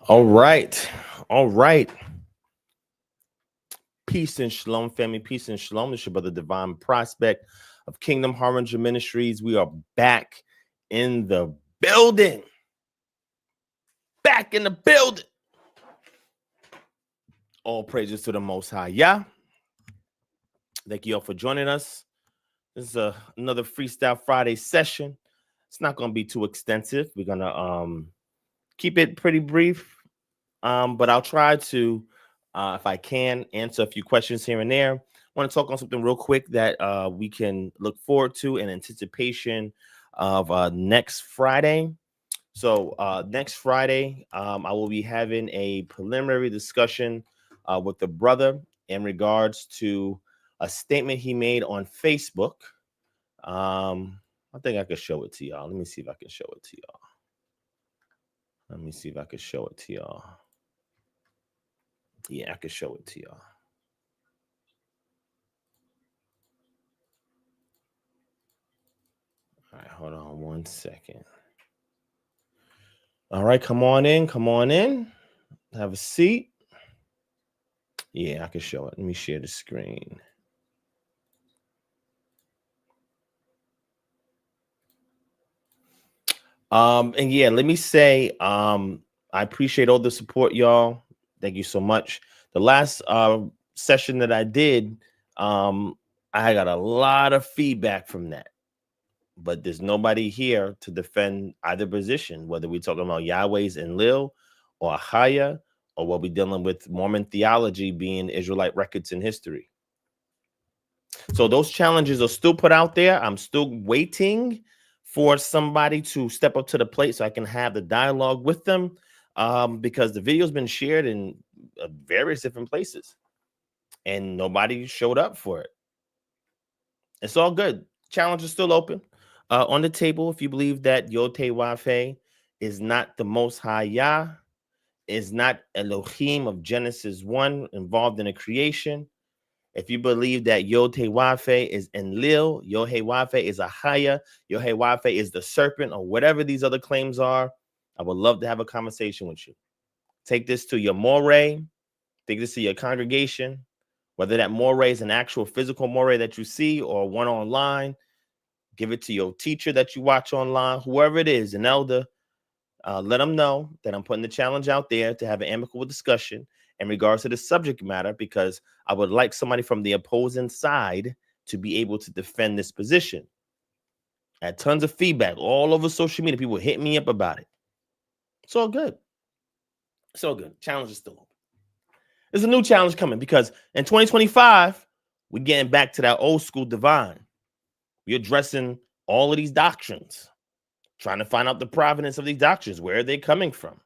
All right. All right. Peace and shalom, family. Peace and shalom. This is your brother Divine Prospect of Kingdom Harbinger Ministries. We are back in the building. Back in the building. All praises to the Most High. Yeah. Thank you all for joining us. This is another Freestyle Friday session. It's not going to be too extensive. We're going to keep it pretty brief, but I'll try to, if I can, answer a few questions here and there. I want to talk on something real quick that we can look forward to in anticipation of next Friday. So next Friday, I will be having a preliminary discussion with the brother in regards to a statement he made on Facebook. I think I could show it to y'all. Let me see if I can show it to y'all. Yeah, I could show it to y'all. All right, hold on one second. All right, come on in. Have a seat. Yeah, I can show it. Let me share the screen. And yeah, let me say, I appreciate all the support, y'all. Thank you so much. The last session that I did, I got a lot of feedback from that. But there's nobody here to defend either position, whether we're talking about Yahweh's Enlil or Ahaya, or what we're dealing with Mormon theology being Israelite records in history. So those challenges are still put out there. I'm still waiting for somebody to step up to the plate so I can have the dialogue with them, because the video's been shared in various different places and nobody showed up for it. It's all good. Challenge is still open. On the table, if you believe that Yod-Heh-Wav-Heh is not the Most High Yah, is not Elohim of Genesis 1 involved in the creation, if you believe that Yod-Heh-Wav-Heh is Enlil, Yod-Heh-Wav-Heh is Ahaya, Yod-Heh-Wav-Heh is the serpent, or whatever these other claims are, I would love to have a conversation with you. Take this to your moray, take this to your congregation, whether that moray is an actual physical moray that you see or one online. Give it to your teacher that you watch online, whoever it is, an elder. Let them know that I'm putting the challenge out there to have an amicable discussion in regards to the subject matter, because I would like somebody from the opposing side to be able to defend this position. I had tons of feedback all over social media. People hit me up about it. It's all good. It's all good. Challenge is still open. There's a new challenge coming because in 2025, we're getting back to that old school divine. We're addressing all of these doctrines, trying to find out the provenance of these doctrines. Where are they coming from?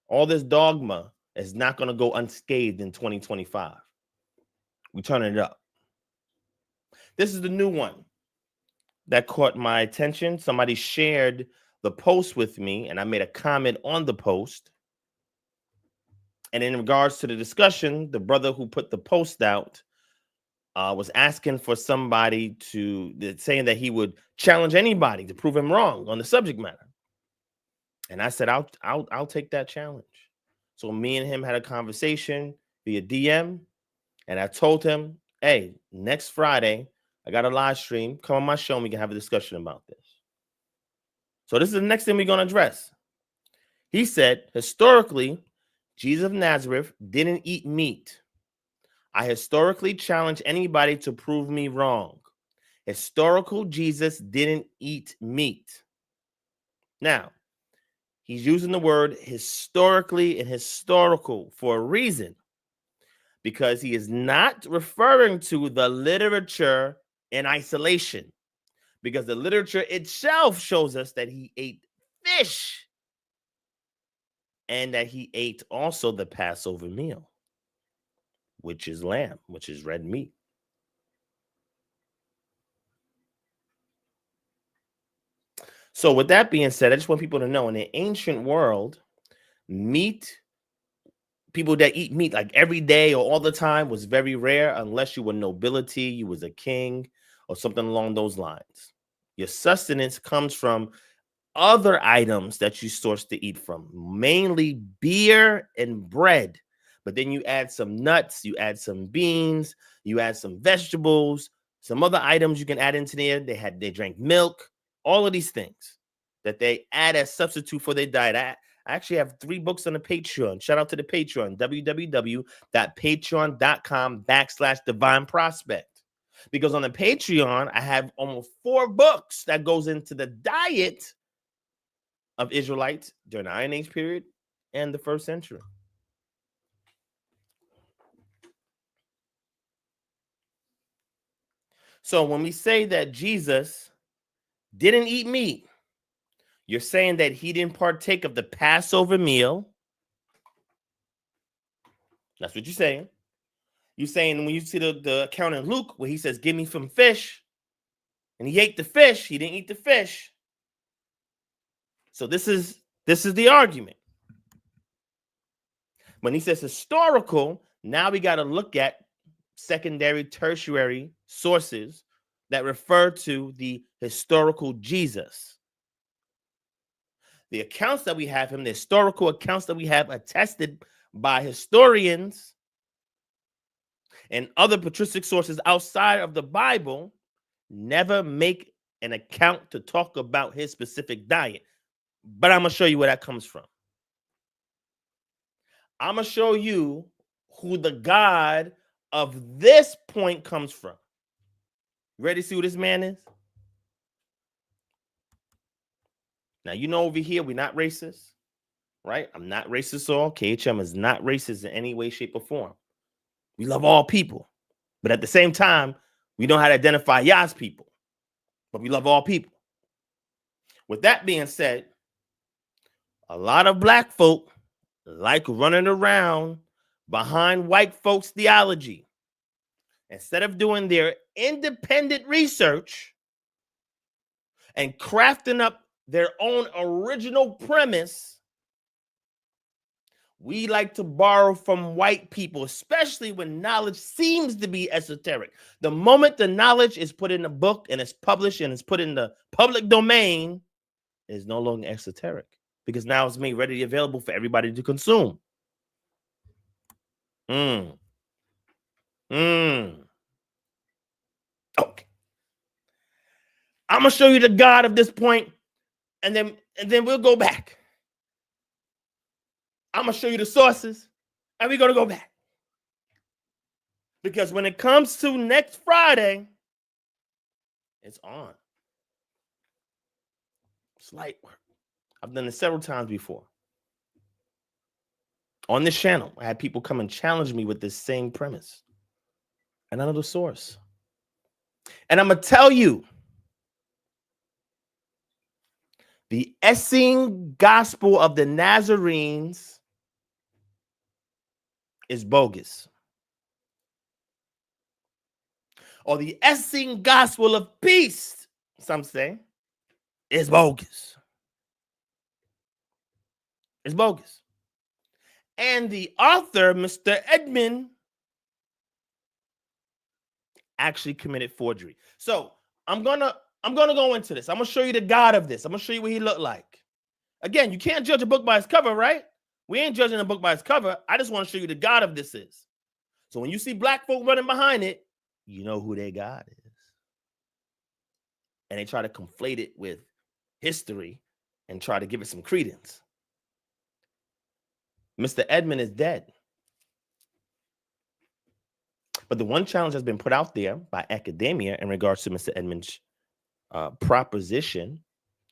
All this dogma is not going to go unscathed in 2025. We're turning it up. This is the new one that caught my attention. Somebody shared the post with me, and I made a comment on the post. And in regards to the discussion, the brother who put the post out was asking for somebody saying that he would challenge anybody to prove him wrong on the subject matter. And I said, I'll take that challenge. So me and him had a conversation via DM, and I told him, hey, next Friday, I got a live stream. Come on my show and we can have a discussion about this. So this is the next thing we're going to address. He said, historically, Jesus of Nazareth didn't eat meat. I historically challenge anybody to prove me wrong. Historical Jesus didn't eat meat. Now, he's using the word historically and historical for a reason, because he is not referring to the literature in isolation, because the literature itself shows us that he ate fish and that he ate also the Passover meal, which is lamb, which is red meat. So with that being said, I just want people to know, in the ancient world, meat, people that eat meat like every day or all the time, was very rare, unless you were nobility, you was a king or something along those lines. Your sustenance comes from other items that you source to eat from, mainly beer and bread. But then you add some nuts, you add some beans, you add some vegetables, some other items you can add into there. They drank milk, all of these things that they add as substitute for their diet. I actually have 3 books on the Patreon. Shout out to the Patreon, www.patreon.com/DivineProspect. Because on the Patreon, I have almost 4 books that goes into the diet of Israelites during the Iron Age period and the 1st century. So when we say that Jesus didn't eat meat, you're saying that he didn't partake of the Passover meal. That's what you're saying. You're saying when you see the account in Luke where he says, give me some fish, and he ate the fish, he didn't eat the fish. So this is the argument. When he says historical, now we got to look at secondary, tertiary sources that refer to the historical Jesus. The accounts that we have him, the historical accounts that we have attested by historians and other patristic sources outside of the Bible, never make an account to talk about his specific diet. But I'm going to show you where that comes from. I'm going to show you who the God of this point comes from. Ready to see who this man is? Now, you know, over here, we're not racist, right? I'm not racist at all. KHM is not racist in any way, shape, or form. We love all people. But at the same time, we know how to identify Yah's people. But we love all people. With that being said, a lot of black folk like running around behind white folks' theology. Instead of doing their independent research and crafting up their own original premise, we like to borrow from white people, especially when knowledge seems to be esoteric. The moment the knowledge is put in a book and it's published and it's put in the public domain, it's no longer esoteric because now it's made readily available for everybody to consume. Okay. I'm going to show you the God of this point, and then we'll go back. I'm going to show you the sources, and we're going to go back. Because when it comes to next Friday, it's on. It's light work. I've done it several times before. On this channel, I had people come and challenge me with this same premise. And I know the source. And I'm going to tell you, the Essene Gospel of the Nazarenes is bogus. Or the Essene Gospel of Peace, some say, is bogus. It's bogus. And the author, Mr. Edmund, actually committed forgery. So I'm gonna go into this. I'm gonna show you the God of this. I'm gonna show you what he looked like. Again, you can't judge a book by its cover, right? We ain't judging a book by its cover. I just want to show you the God of this is. So when you see black folk running behind it, you know who their God is. And they try to conflate it with history and try to give it some credence. Mr. Edmund is dead. But the one challenge that's been put out there by academia in regards to Mr. Edmund's proposition,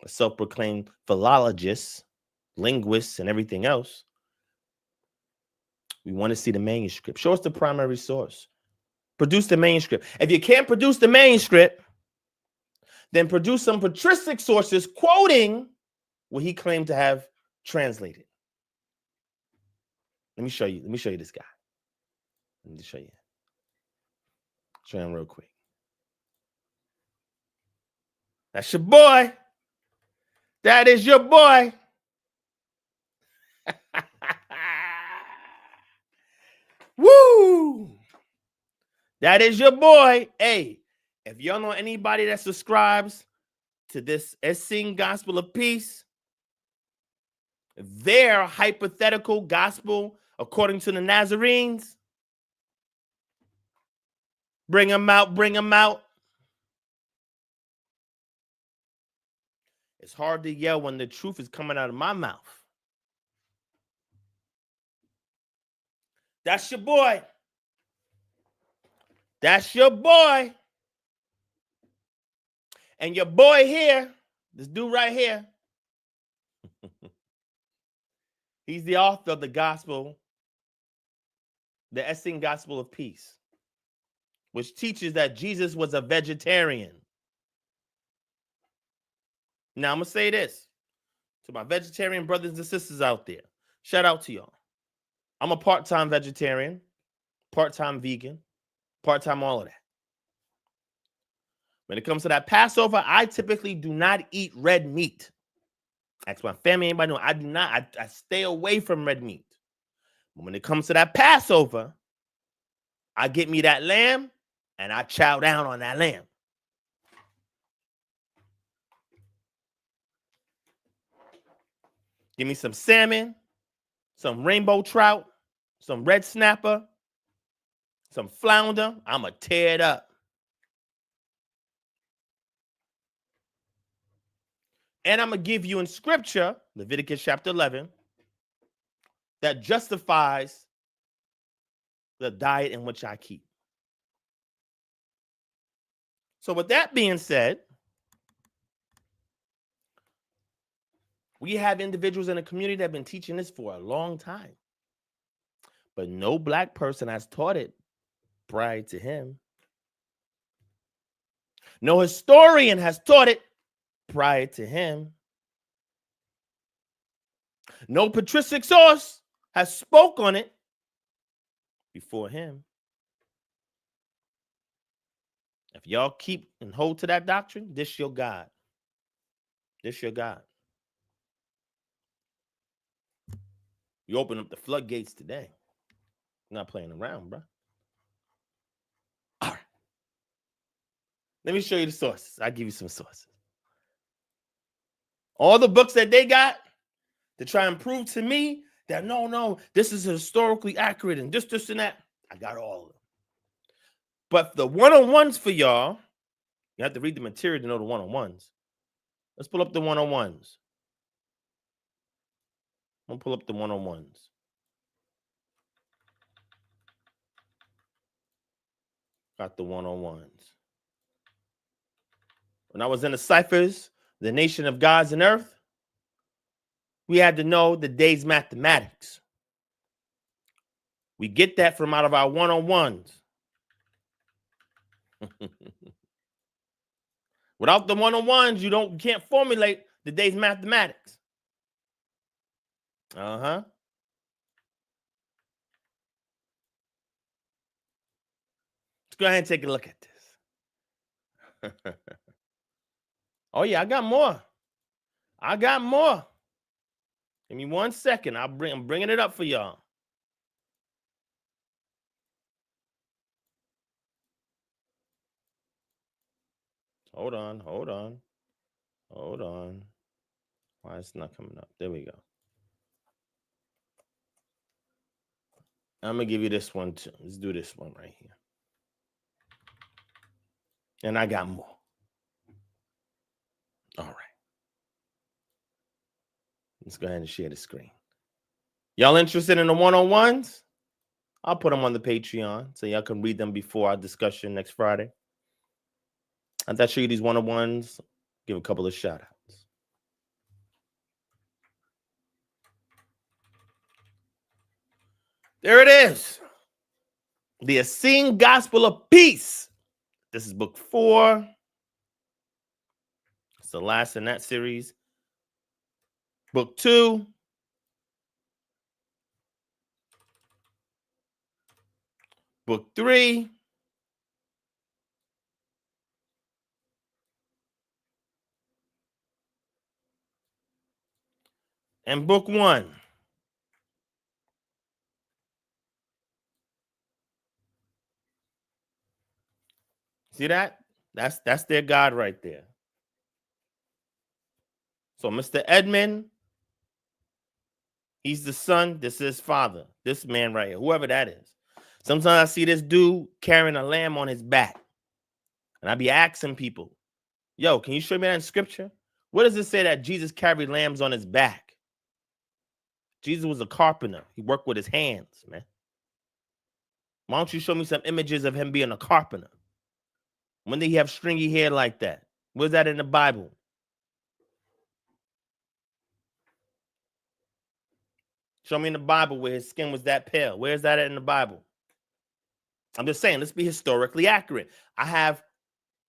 a self-proclaimed philologist, linguists, and everything else, we want to see the manuscript. Show us the primary source. Produce the manuscript. If you can't produce the manuscript, then produce some patristic sources quoting what he claimed to have translated. Let me show you. Let me show you this guy. Let me show you. Show him real quick. That's your boy. That is your boy. Woo! That is your boy. Hey, if y'all know anybody that subscribes to this Essene Gospel of Peace, their hypothetical gospel according to the Nazarenes. Bring them out, bring them out. It's hard to yell when the truth is coming out of my mouth. That's your boy. That's your boy. And your boy here, this dude right here, he's the author of the gospel, the Essene Gospel of Peace, which teaches that Jesus was a vegetarian. Now, I'm going to say this to my vegetarian brothers and sisters out there. Shout out to y'all. I'm a part-time vegetarian, part-time vegan, part-time all of that. When it comes to that Passover, I typically do not eat red meat. Ask my family, anybody know, I do not. I stay away from red meat. But when it comes to that Passover, I get me that lamb and I chow down on that lamb. Give me some salmon, some rainbow trout, some red snapper, some flounder. I'm going to tear it up. And I'm going to give you in scripture, Leviticus chapter 11, that justifies the diet in which I keep. So with that being said, we have individuals in the community that have been teaching this for a long time. But no black person has taught it prior to him. No historian has taught it prior to him. No patristic source has spoke on it before him. If y'all keep and hold to that doctrine, this your God. This your God. You open up the floodgates today. I'm not playing around, bro. All right. Let me show you the sources. I'll give you some sources. All the books that they got to try and prove to me that no, this is historically accurate and this and that. I got all of them. But the one-on-ones for y'all, you have to read the material to know the one-on-ones. Let's pull up the one-on-ones. I'm going to pull up the one-on-ones. Got the one-on-ones. When I was in the ciphers, the nation of gods and earth, we had to know the day's mathematics. We get that from out of our one-on-ones. Without the one-on-ones, you can't formulate the day's mathematics. Uh-huh. Let's go ahead and take a look at this. Oh, yeah, I got more. Give me 1 second. I'm bringing it up for y'all. Hold on. Why is it not coming up? There we go. I'm going to give you this one too. Let's do this one right here. And I got more. All right. Let's go ahead and share the screen. Y'all interested in the one-on-ones? I'll put them on the Patreon so y'all can read them before our discussion next Friday. As I show you these one-on-ones, give a couple of shout-outs. There it is. The Essene Gospel of Peace. This is book 4. It's the last in that series. Book 2. Book 3. And book 1. See that? That's their God right there. So Mr. Edmund, he's the son. This is his father. This man right here, whoever that is. Sometimes I see this dude carrying a lamb on his back. And I be asking people, yo, can you show me that in scripture? What does it say that Jesus carried lambs on his back? Jesus was a carpenter. He worked with his hands, man. Why don't you show me some images of him being a carpenter? When did he have stringy hair like that? Where's that in the Bible? Show me in the Bible where his skin was that pale. Where's that in the Bible? I'm just saying, let's be historically accurate. I have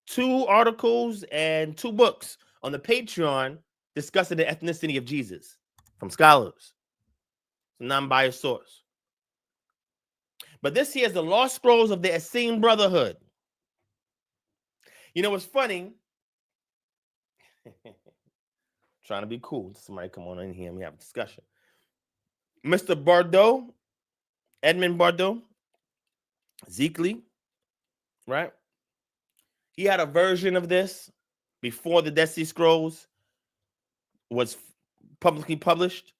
2 articles and 2 books on the Patreon discussing the ethnicity of Jesus from scholars. It's a non-biased source. But this here is the Lost Scrolls of the Essene Brotherhood. You know what's funny? Trying to be cool. Somebody come on in here and we have a discussion. Mr. Bordeaux, Edmund Bordeaux, Zekley, right? He had a version of this before the Dead Sea Scrolls was publicly published.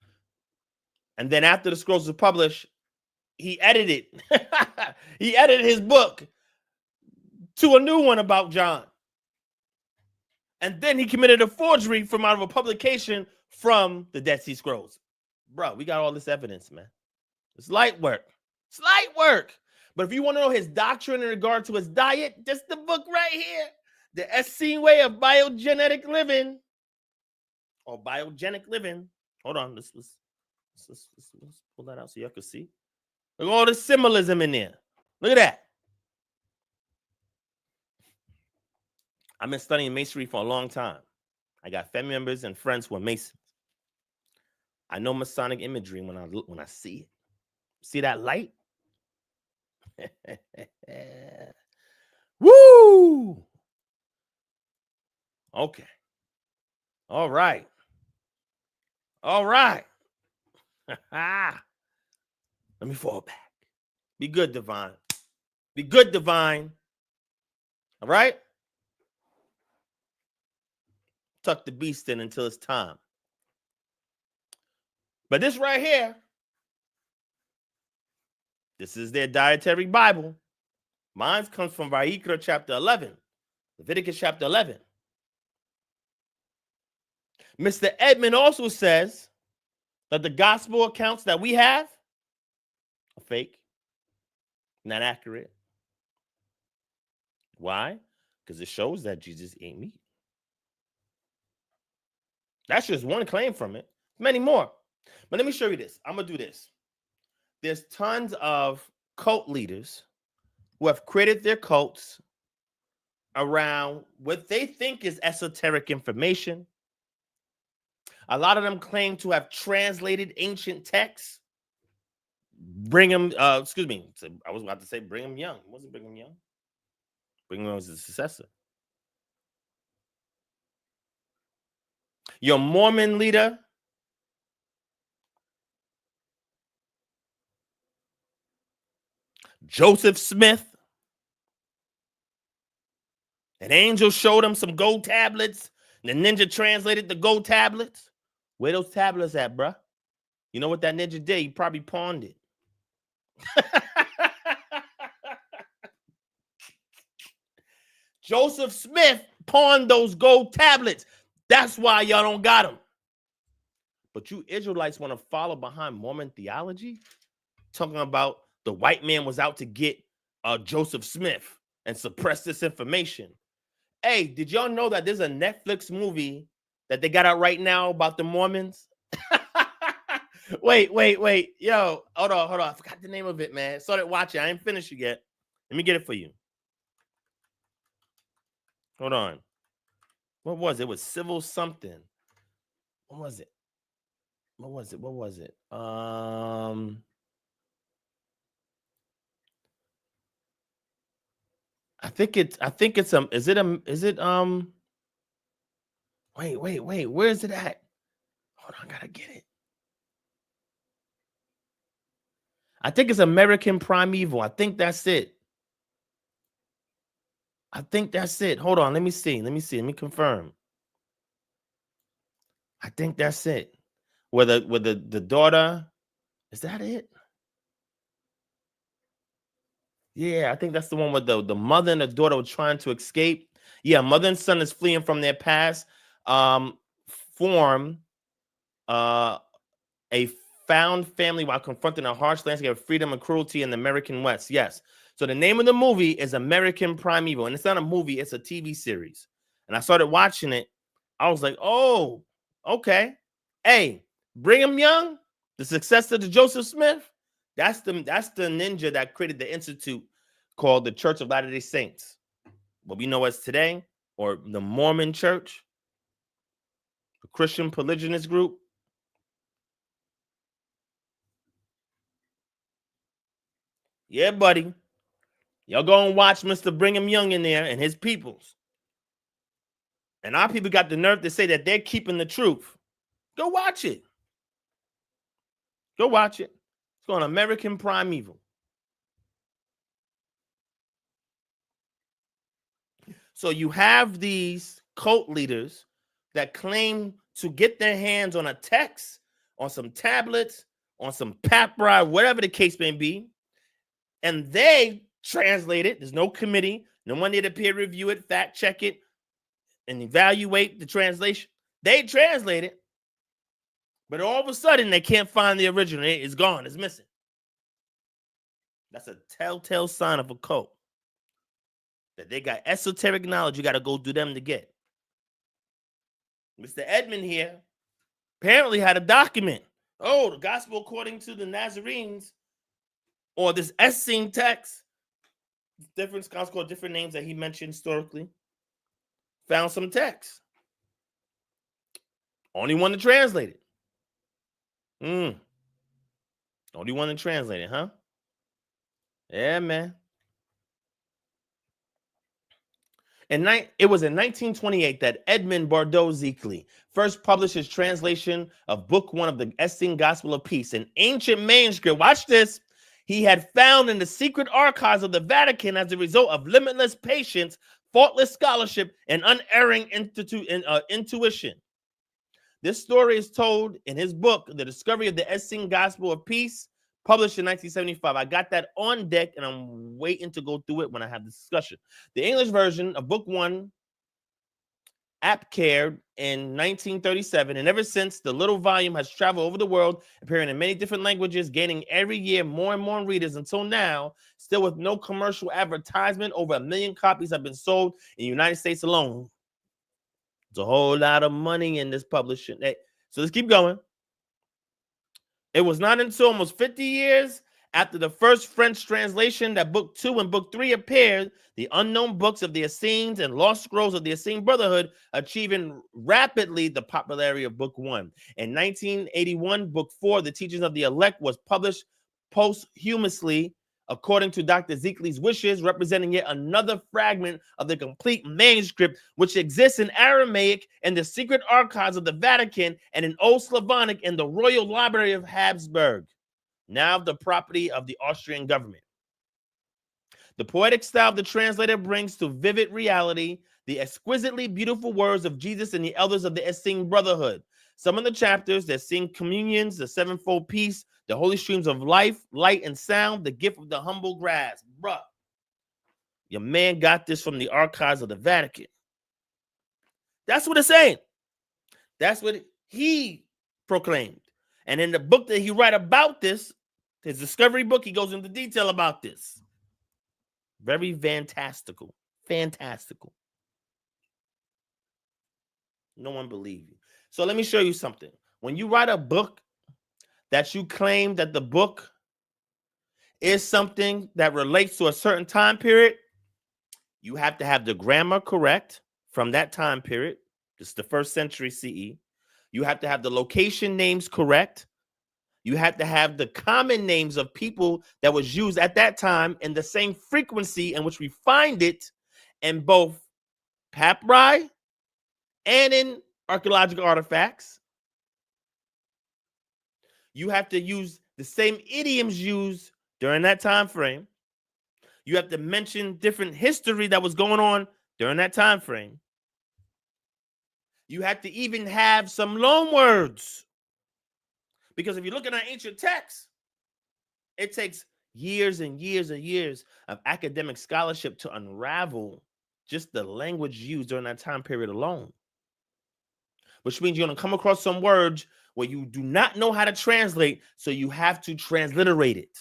And then after the scrolls were published, he edited. He edited his book to a new one about John. And then he committed a forgery from out of a publication from the Dead Sea Scrolls. Bro, we got all this evidence, man. It's light work. It's light work. But if you want to know his doctrine in regard to his diet, just the book right here. The Essene Way of Biogenetic Living. Or Biogenic Living. Hold on. Let's pull that out so y'all can see. Look at all the symbolism in there. Look at that. I've been studying masonry for a long time. I got family members and friends who are Masons. I know Masonic imagery when I see it. See that light? Woo! Okay. All right. All right. Let me fall back. Be good, Divine. Be good, Divine. All right? Tuck the beast in until it's time. But this right here, this is their Dietary Bible. Mine comes from Vayikra chapter 11, Leviticus chapter 11. Mr. Edmund also says that the gospel accounts that we have are fake, not accurate. Why? Because it shows that Jesus ate meat. That's just one claim from it. Many more. But let me show you this. I'm going to do this. There's tons of cult leaders who have created their cults around what they think is esoteric information. A lot of them claim to have translated ancient texts. Brigham Young. I was about to say Brigham Young. It wasn't Brigham Young. Brigham Young was the successor. Your Mormon leader, Joseph Smith, an angel showed him some gold tablets. And the ninja translated the gold tablets. Where those tablets at, bruh? You know what that ninja did? He probably pawned it. Joseph Smith pawned those gold tablets. That's why y'all don't got them. But you Israelites want to follow behind Mormon theology? Talking about the white man was out to get Joseph Smith and suppress this information. Hey, did y'all know that there's a Netflix movie that they got out right now about the Mormons? Wait. Yo, hold on. I forgot the name of it, man. Started watching. I ain't finished it yet. Let me get it for you. Hold on. What was it? It was Civil something. What was it? I think it's wait, where is it at? Hold on, I gotta get it. I think it's American Primeval. I think that's it. Hold on, let me see. Let me confirm. I think that's it. Where the daughter, is that it? Yeah, I think that's the one where the mother and the daughter were trying to escape. Yeah, mother and son is fleeing from their past form, a found family while confronting a harsh landscape of freedom and cruelty in the American West. Yes. So the name of the movie is American Primeval, and it's not a movie, it's a TV series. And I started watching it. I was like, oh, okay. Hey, Brigham Young, the successor to Joseph Smith, that's the ninja that created the institute called the Church of Latter-day Saints, what we know as today, or the Mormon Church, the Christian polygamist group. Yeah, buddy. Y'all go and watch Mr. Brigham Young in there and his peoples. And our people got the nerve to say that they're keeping the truth. Go watch it. Go watch it. It's on American Primeval. So you have these cult leaders that claim to get their hands on a text, on some tablets, on some papyri, whatever the case may be, and they translate it. There's no committee, no one there to peer review it, fact check it, and evaluate the translation. They translate it, but all of a sudden they can't find the original. It's gone. It's missing. That's a telltale sign of a cult. That they got esoteric knowledge you got to go do them to get. Mr. Edmund here apparently had a document. Oh, the gospel according to the Nazarenes, or this Essene text. Different scholars call different names that he mentioned historically. Found some text. Only one to translate it. Only one to translate it, huh? Yeah, man. It was in 1928 that Edmund Bordeaux-Ziegler first published his translation of Book 1 of the Essene Gospel of Peace, an ancient manuscript. Watch this. He had found in the secret archives of the Vatican as a result of limitless patience, faultless scholarship, and unerring intuition. This story is told in his book, The Discovery of the Essene Gospel of Peace, published in 1975. I got that on deck, and I'm waiting to go through it when I have the discussion. The English version of Book 1 appeared in 1937, and ever since, the little volume has traveled over the world, appearing in many different languages, gaining every year more and more readers, until now, still with no commercial advertisement, over 1 million copies have been sold in the United States alone. There's a whole lot of money in this publishing. So let's keep going. It was not until almost 50 years after the first French translation that Book 2 and Book 3 appeared, the unknown books of the Essenes and lost scrolls of the Essene Brotherhood, achieving rapidly the popularity of Book 1. In 1981, Book 4, The Teachings of the Elect, was published posthumously, according to Dr. Ziegler's wishes, representing yet another fragment of the complete manuscript, which exists in Aramaic in the secret archives of the Vatican and in Old Slavonic in the Royal Library of Habsburg, now the property of the Austrian government. The poetic style of the translator brings to vivid reality the exquisitely beautiful words of Jesus and the elders of the Essene Brotherhood. Some of the chapters that sing communions, the sevenfold peace, the holy streams of life, light, and sound, the gift of the humble grass. Bruh, your man got this from the archives of the Vatican. That's what it's saying. That's what he proclaimed. And in the book that he wrote about this, his discovery book, he goes into detail about this. Very fantastical. Fantastical. No one believes you. So let me show you something. When you write a book that you claim that the book is something that relates to a certain time period, you have to have the grammar correct from that time period. This is the 1st century CE. You have to have the location names correct. You have to have the common names of people that was used at that time in the same frequency in which we find it in both papyri and in archaeological artifacts. You have to use the same idioms used during that time frame. You have to mention different history that was going on during that time frame. You have to even have some loan words. Because if you look at our ancient texts, it takes years and years and years of academic scholarship to unravel just the language used during that time period alone. Which means you're going to come across some words where you do not know how to translate, so you have to transliterate it.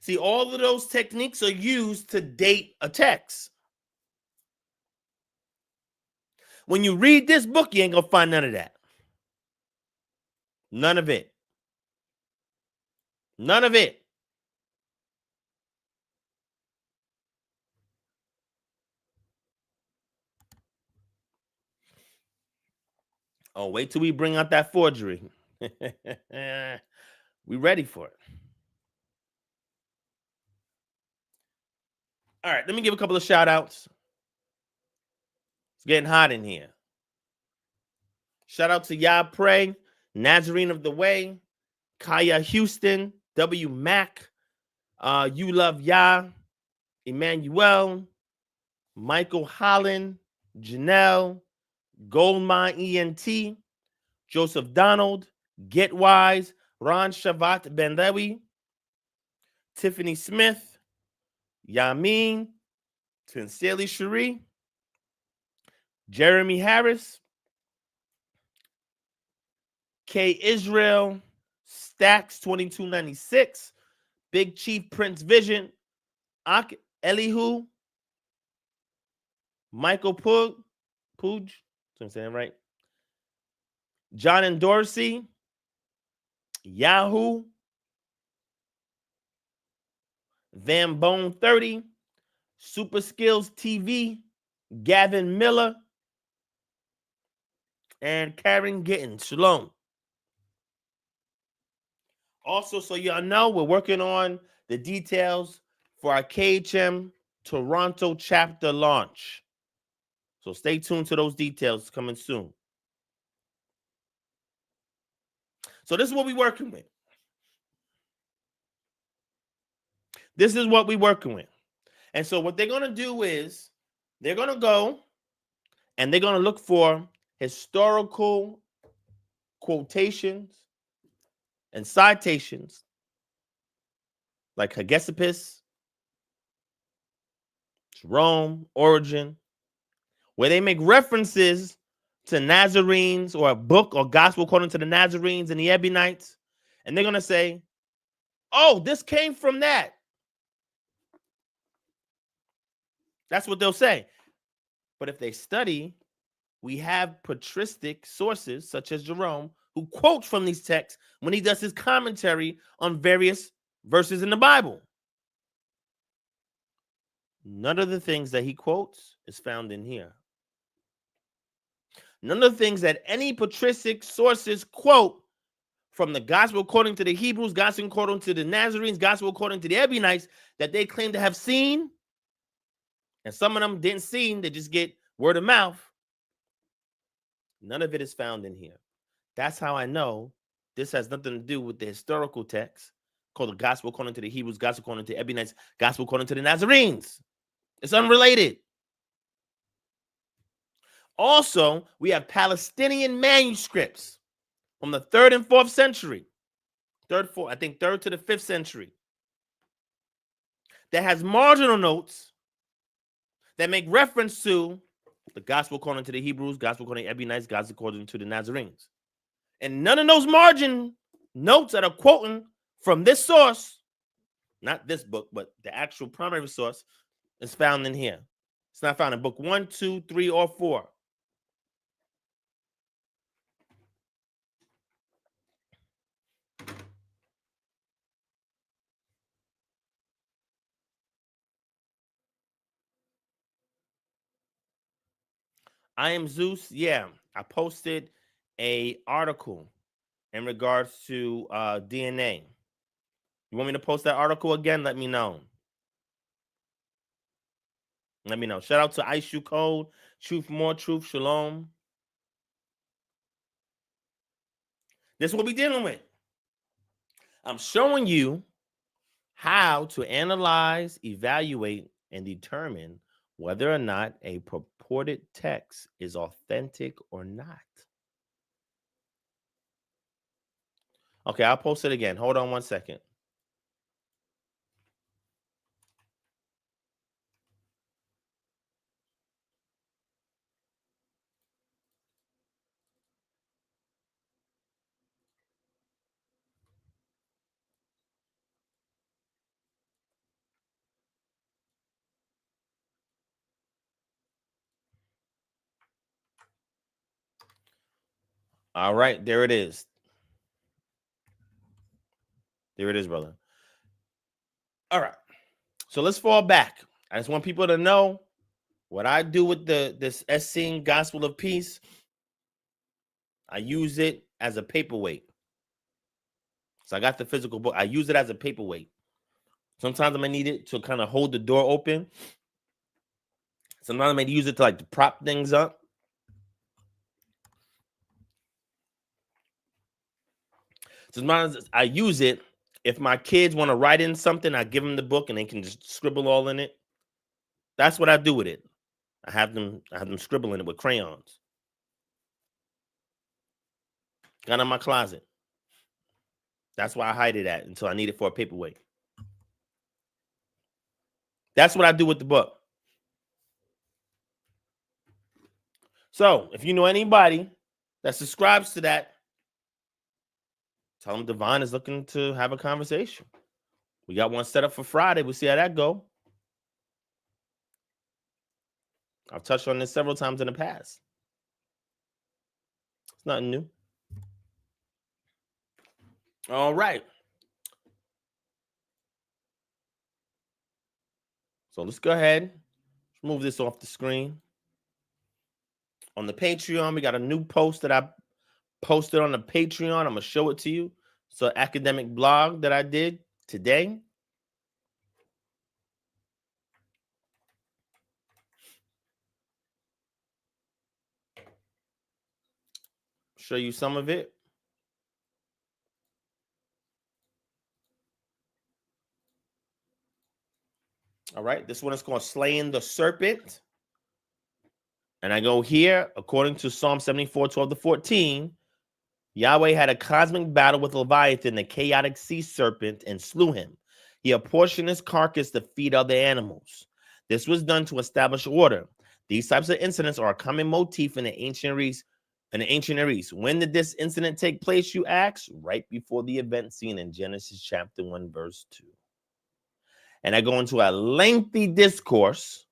See, all of those techniques are used to date a text. When you read this book, you ain't going to find none of that. None of it. None of it. Oh, wait till we bring out that forgery. We ready for it. All right, let me give a couple of shout outs. It's getting hot in here. Shout out to Yah Pray, Nazarene of the Way, Kaya Houston, W. Mac, You Love Yah, Emmanuel, Michael Holland, Janelle, Goldmine ENT, Joseph Donald, Get Wise, Ron Shavat Benlewi, Tiffany Smith, Yamin, Sincerely Cherie, Jeremy Harris, K. Israel, Stacks 2296, Big Chief Prince Vision, Ak Elihu, Michael Pooj, I'm saying right, John and Dorsey, Yahoo, Van Bone 30, Super Skills TV, Gavin Miller, and Karen Gittins. Shalom. Also, so y'all know, we're working on the details for our KHM Toronto chapter launch. So stay tuned to those details coming soon. So this is what we're working with. This is what we're working with. And so what they're going to do is they're going to go and they're going to look for historical quotations and citations like Hegesippus, Jerome, Origen, where they make references to Nazarenes or a book or gospel according to the Nazarenes and the Ebionites. And they're going to say, oh, this came from that. That's what they'll say. But if they study, we have patristic sources such as Jerome who quotes from these texts when he does his commentary on various verses in the Bible. None of the things that he quotes is found in here. None of the things that any patristic sources quote from the gospel according to the Hebrews, gospel according to the Nazarenes, gospel according to the Ebionites that they claim to have seen, and some of them didn't see, they just get word of mouth. None of it is found in here. That's how I know this has nothing to do with the historical text called the gospel according to the Hebrews, gospel according to the Ebionites, gospel according to the Nazarenes. It's unrelated. Also, we have Palestinian manuscripts from the 3rd and 4th century. 3rd to the 5th century. That has marginal notes that make reference to the gospel according to the Hebrews, gospel according to the Ebionites, gospel according to the Nazarenes. And none of those margin notes that are quoting from this source, not this book, but the actual primary source, is found in here. It's not found in book 1, 2, 3, or 4. I am Zeus. Yeah, I posted an article in regards to DNA. You want me to post that article again? Let me know. Let me know. Shout out to Ice You Code, Truth More Truth, Shalom. This is what we're dealing with. I'm showing you how to analyze, evaluate, and determine whether or not a purported text is authentic or not. Okay, I'll post it again. Hold on one second. All right, there it is. There it is, brother. All right. So let's fall back. I just want people to know what I do with this Essene Gospel of Peace. I use it as a paperweight. So I got the physical book. I use it as a paperweight. Sometimes I may need it to kind of hold the door open. Sometimes I may use it to like to prop things up. Sometimes I use it if my kids want to write in something, I give them the book and they can just scribble all in it. That's what I do with it. I have them scribble in it with crayons. Got in my closet. That's why I hide it at until I need it for a paperweight. That's what I do with the book. So if you know anybody that subscribes to that, tell them Divine is looking to have a conversation. We got one set up for Friday. We'll see how that go. I've touched on this several times in the past. It's nothing new. All right. So let's go ahead. Let's move this off the screen. On the Patreon, we got a new post that I posted on the Patreon. I'm going to show it to you. So academic blog that I did today. Show you some of it. All right. This one is called Slaying the Serpent. And I go here, according to Psalm 74, 12-14, Yahweh had a cosmic battle with Leviathan, the chaotic sea serpent, and slew him. He apportioned his carcass to feed other animals. This was done to establish order. These types of incidents are a common motif in the ancient Near East. When did this incident take place, you ask? Right before the event seen in Genesis chapter 1, verse 2. And I go into a lengthy discourse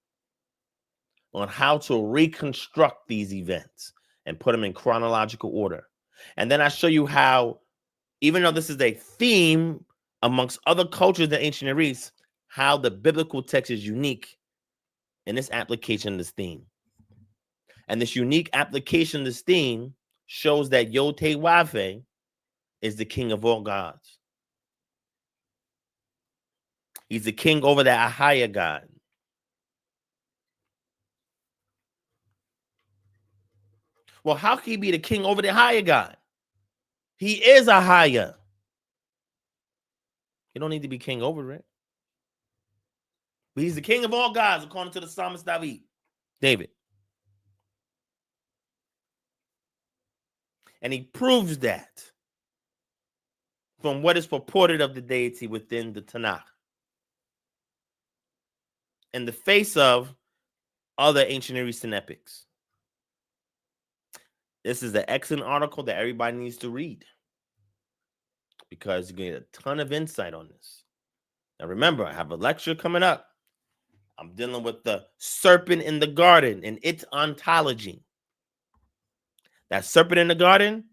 on how to reconstruct these events and put them in chronological order. And then I show you how, even though this is a theme amongst other cultures in the ancient Near East, how the biblical text is unique in this application of this theme. And this unique application of this theme shows that Yod-Heh-Wav-Heh is the king of all gods. He's the king over the Ahaya God. Well, how can he be the king over the Ahaya God? He is Ahaya. You don't need to be king over it. But he's the king of all gods, according to the psalmist David. And he proves that from what is purported of the deity within the Tanakh, in the face of other ancient Near Eastern epics. This is an excellent article that everybody needs to read because you get a ton of insight on this. Now remember, I have a lecture coming up. I'm dealing with the serpent in the garden and its ontology. That serpent in the garden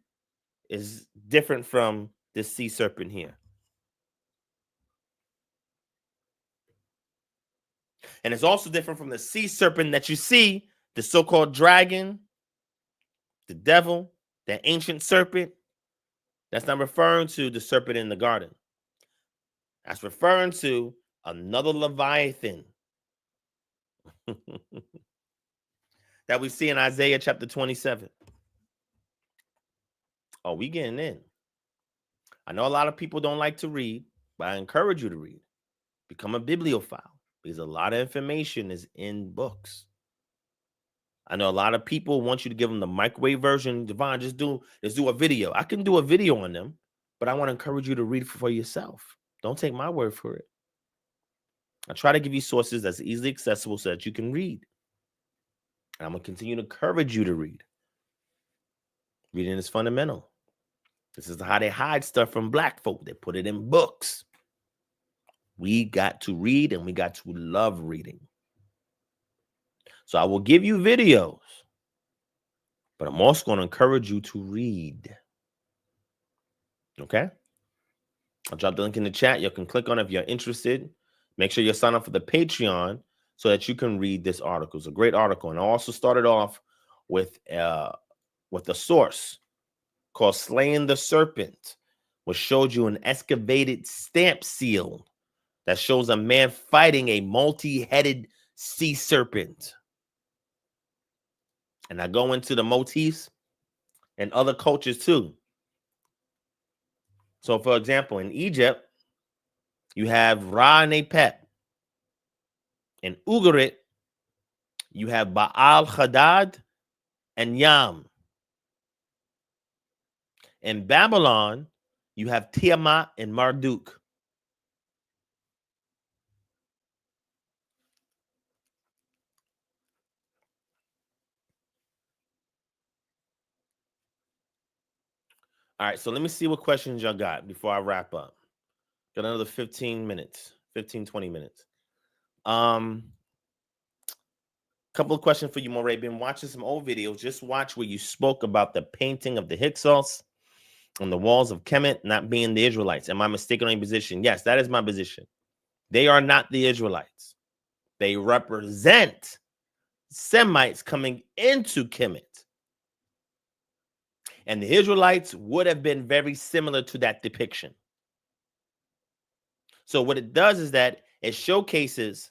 is different from this sea serpent here. And it's also different from the sea serpent that you see, the so-called dragon, the devil, the ancient serpent. That's not referring to the serpent in the garden. That's referring to another Leviathan that we see in Isaiah chapter 27. Oh, we getting in. I know a lot of people don't like to read, but I encourage you to read. Become a bibliophile. because a lot of information is in books. I know a lot of people want you to give them the microwave version. Divine, just do a video. I can do a video on them, but I want to encourage you to read for yourself. Don't take my word for it. I try to give you sources that's easily accessible so that you can read. And I'm going to continue to encourage you to read. Reading is fundamental. This is how they hide stuff from black folk. They put it in books. We got to read and we got to love reading. So I will give you videos, but I'm also going to encourage you to read. Okay? I'll drop the link in the chat. You can click on it if you're interested. Make sure you sign up for the Patreon so that you can read this article. It's a great article. And I also started off with a source called Slaying the Serpent, which showed you an excavated stamp seal that shows a man fighting a multi-headed sea serpent. And I go into the motifs and other cultures too. So, for example, in Egypt, you have Ra-Nepet. In Ugarit, you have Baal Hadad and Yam. In Babylon, you have Tiamat and Marduk. All right, so let me see what questions y'all got before I wrap up. Got another 15 minutes, 15, 20 minutes. Couple of questions for you, Moray. Been watching some old videos. Just watch where you spoke about the painting of the Hyksos on the walls of Kemet not being the Israelites. Am I mistaken on your position? Yes, that is my position. They are not the Israelites. They represent Semites coming into Kemet. And the Israelites would have been very similar to that depiction. So what it does is that it showcases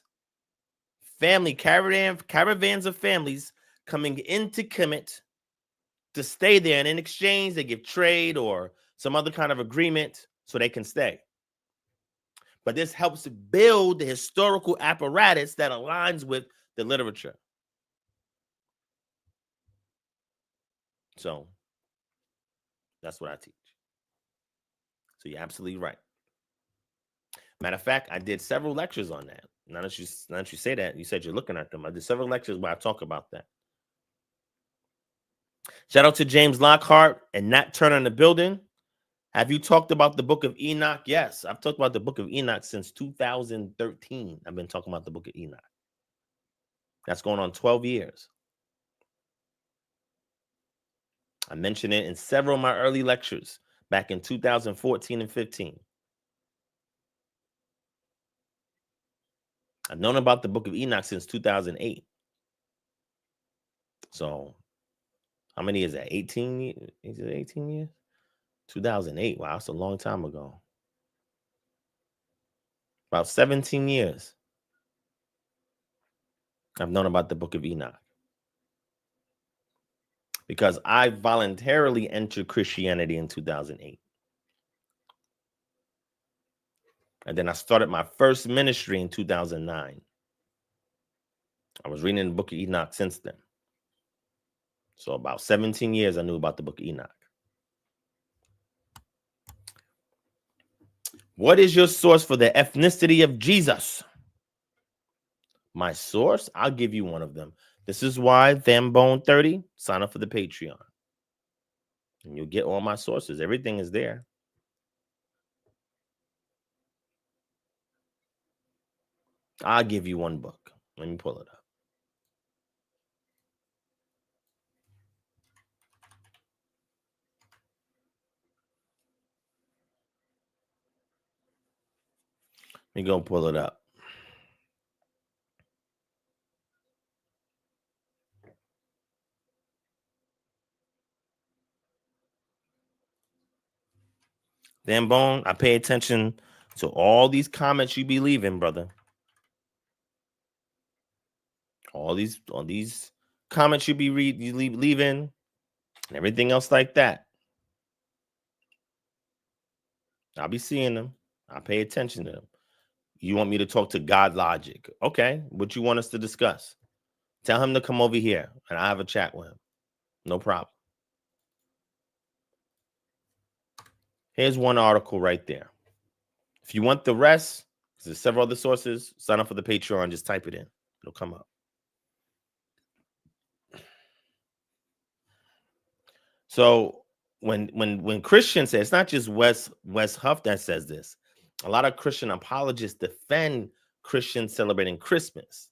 family caravans of families coming into Kemet to stay there, and in exchange they give trade or some other kind of agreement so they can stay. But this helps build the historical apparatus that aligns with the literature. So that's what I teach. So you're absolutely right. Matter of fact, I did several lectures on that. Now that you say that, you said you're looking at them. I did several lectures where I talk about that. Shout out to James Lockhart and Nat Turner in the building. Have you talked about the book of Enoch? Yes, I've talked about the book of Enoch since 2013. I've been talking about the book of Enoch. That's going on 12 years. I mentioned it in several of my early lectures back in 2014 and 15. I've known about the book of Enoch since 2008. So how many is that? 18 years? Is it 18 years? 2008. Wow, that's a long time ago. About 17 years. I've known about the book of Enoch. Because I voluntarily entered Christianity in 2008. And then I started my first ministry in 2009. I was reading the book of Enoch since then. So about 17 years I knew about the book of Enoch. What is your source for the ethnicity of Jesus? My source? I'll give you one of them. This is why Thambone30, sign up for the Patreon. And you'll get all my sources. Everything is there. I'll give you one book. Let me pull it up. Let me go pull it up. Thambone, I pay attention to all these comments you be leaving, brother. All these comments you be leaving, and everything else like that. I'll be seeing them. I pay attention to them. You want me to talk to God Logic? Okay, what you want us to discuss? Tell him to come over here, and I have a chat with him. No problem. Here's one article right there. If you want the rest, there's several other sources. Sign up for the Patreon. Just type it in. It'll come up. So when Christians say, it's not just Wes Huff that says this. A lot of Christian apologists defend Christians celebrating Christmas.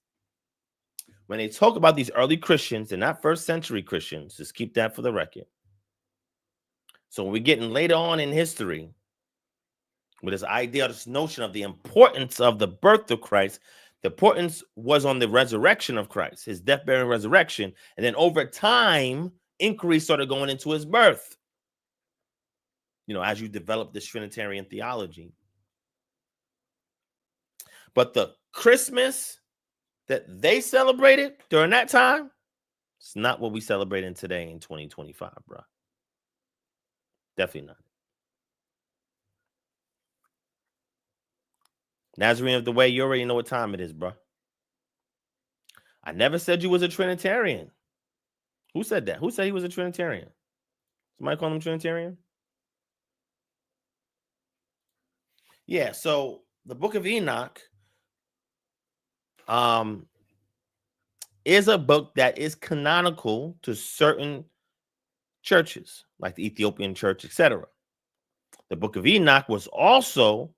When they talk about these early Christians, they're not first century Christians. Just keep that for the record. So when we're getting later on in history with this idea, this notion of the importance of the birth of Christ, the importance was on the resurrection of Christ, his death, burial, and resurrection. And then over time, inquiry started going into his birth. You know, as you develop this Trinitarian theology. But the Christmas that they celebrated during that time, it's not what we celebrating today in 2025, bro. Definitely not. Nazarene of the Way, you already know what time it is, bro. I never said you was a Trinitarian. Who said that? Who said he was a Trinitarian? Somebody call him Trinitarian? Yeah, so the book of Enoch is a book that is canonical to certain churches, like the Ethiopian church, etc. The book of Enoch was also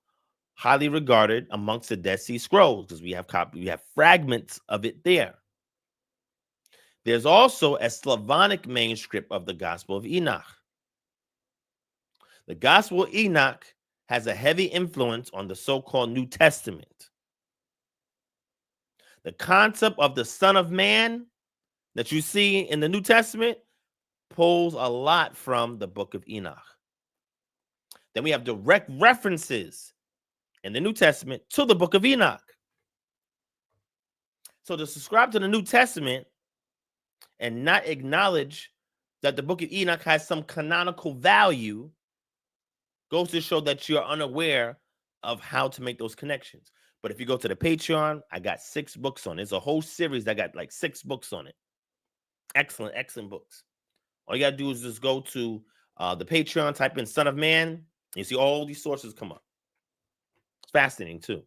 highly regarded amongst the Dead Sea Scrolls because we have fragments of it there. There's also a Slavonic manuscript of the Gospel of Enoch. The Gospel of Enoch has a heavy influence on the so-called New Testament. The concept of the Son of Man that you see in the New Testament pulls a lot from the book of Enoch. Then we have direct references in the New Testament to the book of Enoch. So to subscribe to the New Testament and not acknowledge that the book of Enoch has some canonical value goes to show that you're unaware of how to make those connections. But if you go to the Patreon, I got 6 books on it. It's a whole series that got like 6 books on it. Excellent, excellent books. All you got to do is just go to the Patreon, type in Son of Man, and you see all these sources come up. It's fascinating too.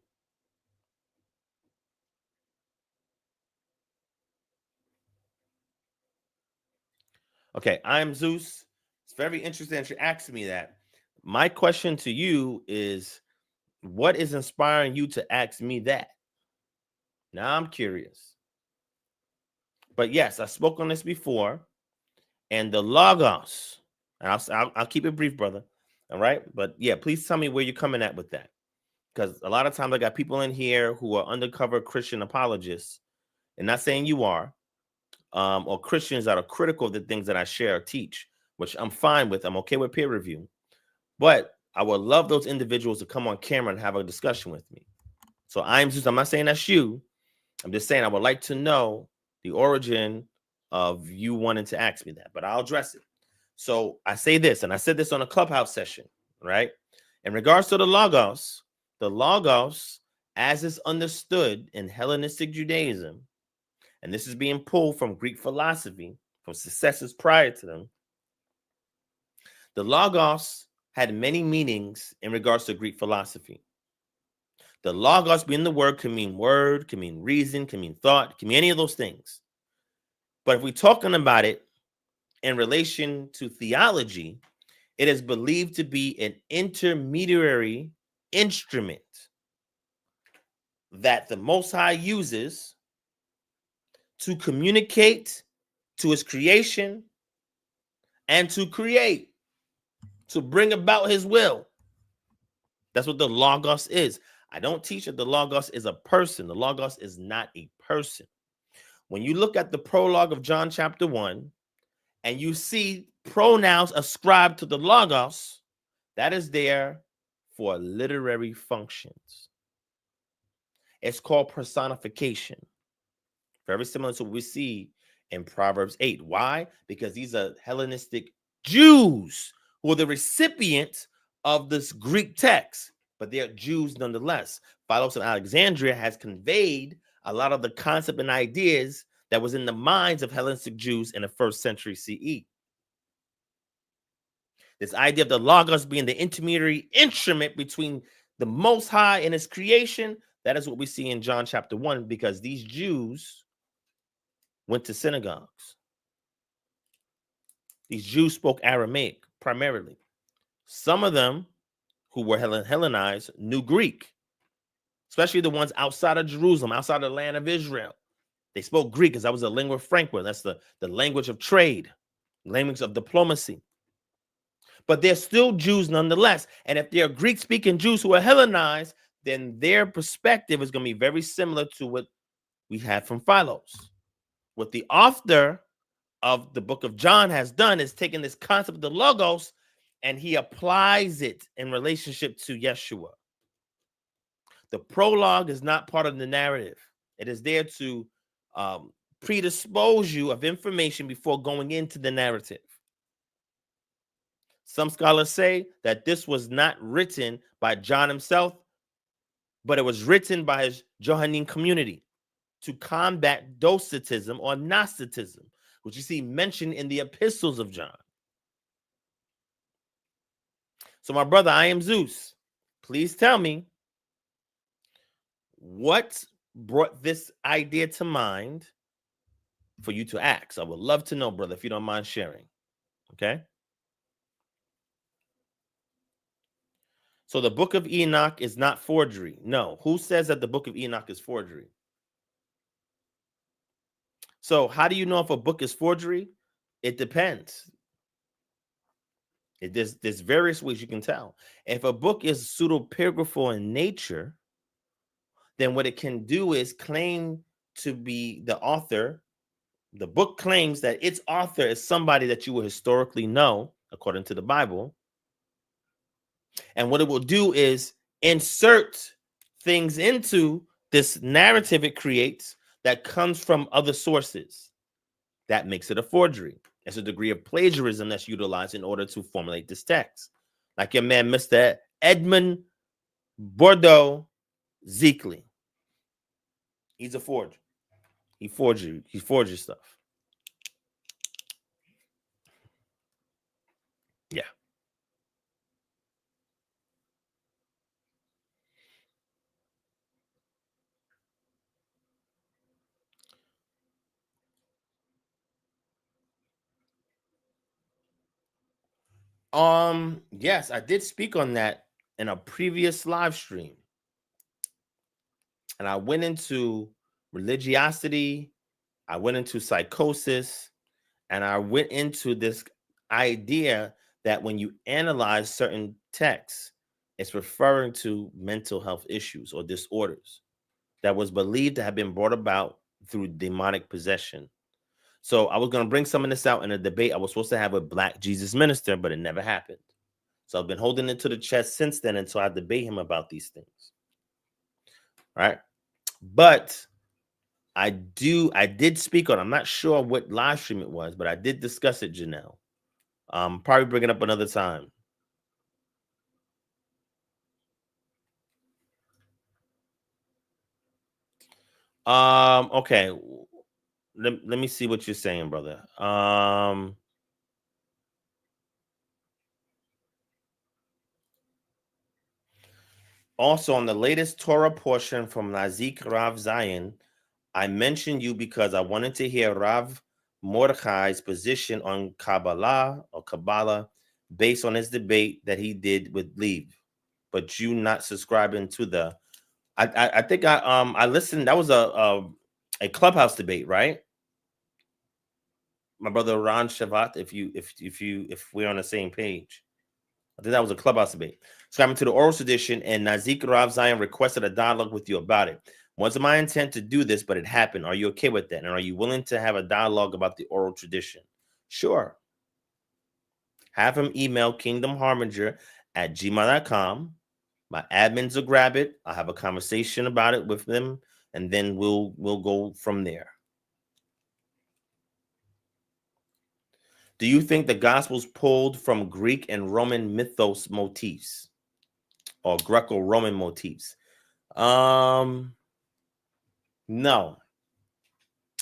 Okay, I'm Zeus. It's very interesting that you're asking me that. My question to you is, what is inspiring you to ask me that? Now I'm curious. But yes, I spoke on this before, and the Logos, and I'll keep it brief, brother. All right, but yeah, please tell me where you're coming at with that, because a lot of times I got people in here who are undercover Christian apologists, and not saying you are, or Christians that are critical of the things that I share or teach, which I'm fine with. I'm okay with peer review, but I would love those individuals to come on camera and have a discussion with me. So I'm not saying that's you. I'm just saying I would like to know the origin of you wanting to ask me that, but I'll address it. So I say this, and I said this on a Clubhouse session, right? In regards to the Logos, as is understood in Hellenistic Judaism, and this is being pulled from Greek philosophy, from successors prior to them, the Logos had many meanings in regards to Greek philosophy. The Logos being the word, can mean reason, can mean thought, can mean any of those things. But if we're talking about it in relation to theology, it is believed to be an intermediary instrument that the Most High uses to communicate to his creation and to create, to bring about his will. That's what the Logos is. I don't teach that the Logos is a person. The Logos is not a person. When you look at the prologue of John chapter 1, and you see pronouns ascribed to the Logos, that is there for literary functions. It's called personification. Very similar to what we see in Proverbs 8. Why? Because these are Hellenistic Jews who are the recipients of this Greek text. but they're Jews nonetheless. Philos of Alexandria has conveyed a lot of the concept and ideas that was in the minds of Hellenistic Jews in the 1st century CE. This idea of the Logos being the intermediary instrument between the Most High and his creation, that is what we see in John chapter 1, because these Jews went to synagogues. These Jews spoke Aramaic primarily. Some of them who were Hellenized knew Greek, especially the ones outside of Jerusalem, outside of the land of Israel. They spoke Greek because that was the lingua franca. That's the language of trade, language of diplomacy. But they're still Jews nonetheless. And if they're Greek-speaking Jews who are Hellenized, then their perspective is going to be very similar to what we had from Philos. What the author of the book of John has done is taken this concept of the Logos and he applies it in relationship to Yeshua. The prologue is not part of the narrative. It is there to predispose you of information before going into the narrative. Some scholars say that this was not written by John himself, but it was written by his Johannine community to combat Docetism or Gnosticism, which you see mentioned in the epistles of John. So, my brother, I am Zeus. Please tell me what brought this idea to mind for you to ask. I would love to know, brother, if you don't mind sharing. Okay. So the book of Enoch is not forgery. No. Who says that the book of Enoch is forgery? So how do you know if a book is forgery? It depends. There's various ways you can tell. If a book is pseudepigraphal in nature, then what it can do is claim to be the author. The book claims that its author is somebody that you will historically know, according to the Bible. And what it will do is insert things into this narrative it creates that comes from other sources. That makes it a forgery. It's a degree of plagiarism that's utilized in order to formulate this text. Like your man, Mr. Edmund Bordeaux Zekley. He's a forger. He forges stuff. Yeah. Yes, I did speak on that in a previous live stream. And I went into religiosity, I went into psychosis, and I went into this idea that when you analyze certain texts, it's referring to mental health issues or disorders that was believed to have been brought about through demonic possession. So I was going to bring some of this out in a debate I was supposed to have with Black Jesus Minister, but it never happened. So I've been holding it to the chest since then until I debate him about these things. Right? But I did speak on, I'm not sure what live stream it was, but I did discuss it, Janelle. Probably bring it up another time. Okay. Let me see what you're saying, brother. Also, on the latest Torah portion from Nazik Rav Zion, I mentioned you because I wanted to hear Rav Mordechai's position on Kabbalah based on his debate that he did with Leave, but you not subscribing to the. I think I listened. That was a Clubhouse debate, right? My brother Ron Shavat. If we're on the same page. I think that was a Clubhouse debate. Subscribing to the oral tradition, and Nazik Rav Zion requested a dialogue with you about it. Wasn't my intent to do this, but it happened. Are you okay with that? And are you willing to have a dialogue about the oral tradition? Sure. Have him email kingdomharbinger@gmail.com. My admins will grab it. I'll have a conversation about it with them, and then we'll go from there. Do you think the Gospels pulled from Greek and Roman mythos motifs? or Greco-Roman motifs. No,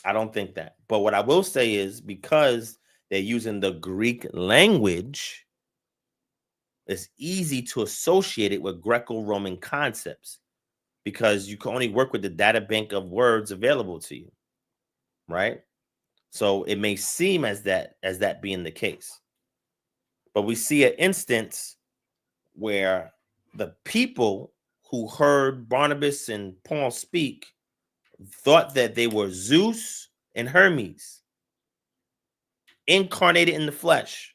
I don't think that. But what I will say is, because they're using the Greek language, it's easy to associate it with Greco-Roman concepts, because you can only work with the data bank of words available to you, right? So it may seem as that being the case. But we see an instance where the people who heard Barnabas and Paul speak thought that they were Zeus and Hermes incarnated in the flesh,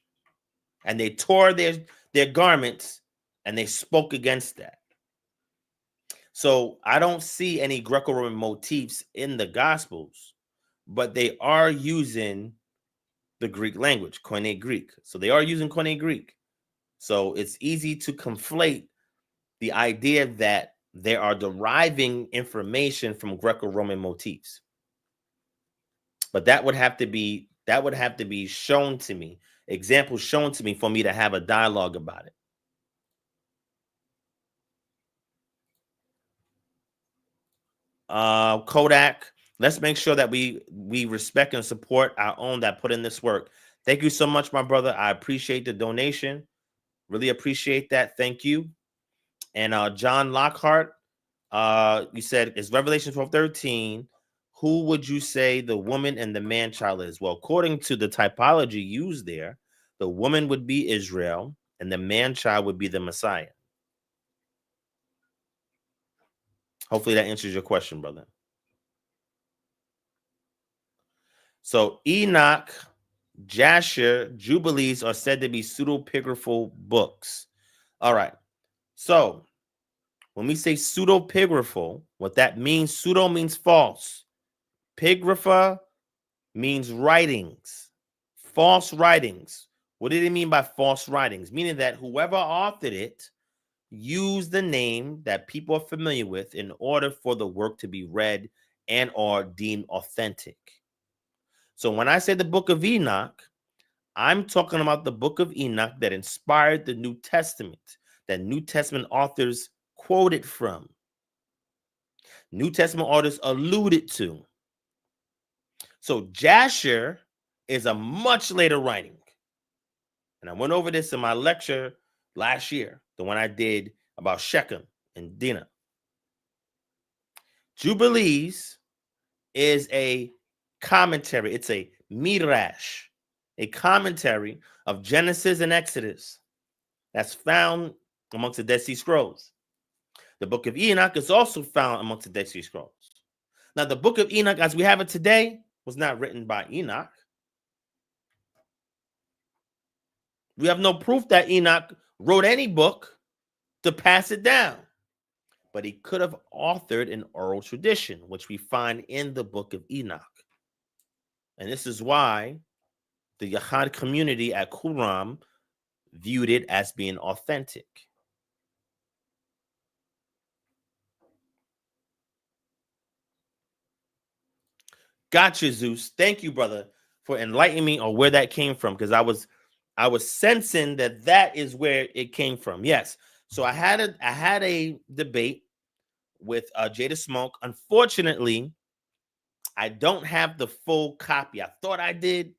and they tore their garments and they spoke against that. So I don't see any Greco-Roman motifs in the Gospels, but they are using the Greek language, Koine Greek. So they are using Koine Greek. So it's easy to conflate the idea that they are deriving information from Greco-Roman motifs. But that would have to be shown to me, examples shown to me, for me to have a dialogue about it. Kodak, let's make sure that we respect and support our own that put in this work. Thank you so much, my brother. I appreciate the donation. Really appreciate that. Thank you. And John Lockhart, you said, it's Revelation 12:13. Who would you say the woman and the man child is? Well, according to the typology used there, the woman would be Israel and the man child would be the Messiah. Hopefully that answers your question, brother. So Enoch, Jasher, Jubilees are said to be pseudepigraphal books. All right. So when we say pseudepigraphal, what that means, pseudo means false. Pigrapha means writings, false writings. What did it mean by false writings? Meaning that whoever authored it used the name that people are familiar with in order for the work to be read and or deemed authentic. So when I say the book of Enoch, I'm talking about the book of Enoch that inspired the New Testament, that New Testament authors quoted from, New Testament authors alluded to. So Jasher is a much later writing. And I went over this in my lecture last year, the one I did about Shechem and Dinah. Jubilees is a commentary. It's a midrash, a commentary of Genesis and Exodus that's found amongst the Dead Sea Scrolls. The book of Enoch is also found amongst the Dead Sea Scrolls. Now, the book of Enoch, as we have it today, was not written by Enoch. We have no proof that Enoch wrote any book to pass it down. But he could have authored an oral tradition, which we find in the book of Enoch. And this is why the Yahad community at Qumran viewed it as being authentic. Gotcha, Zeus. Thank you, brother, for enlightening me on where that came from, because I was sensing that is where it came from. Yes. So I had a debate with Jada Smoke. Unfortunately, I don't have the full copy. I thought I did,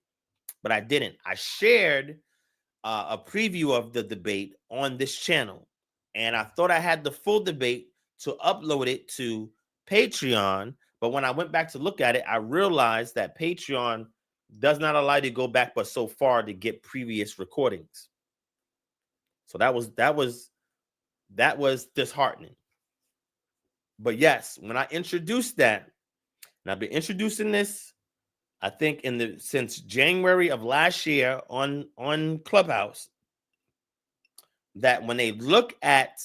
but I didn't. I shared a preview of the debate on this channel, and I thought I had the full debate to upload it to Patreon. But when I went back to look at it, I realized that Patreon does not allow you to go back but so far to get previous recordings. So that was disheartening. But yes, when I introduced that, and I've been introducing this, I think since January of last year on Clubhouse, that when they look at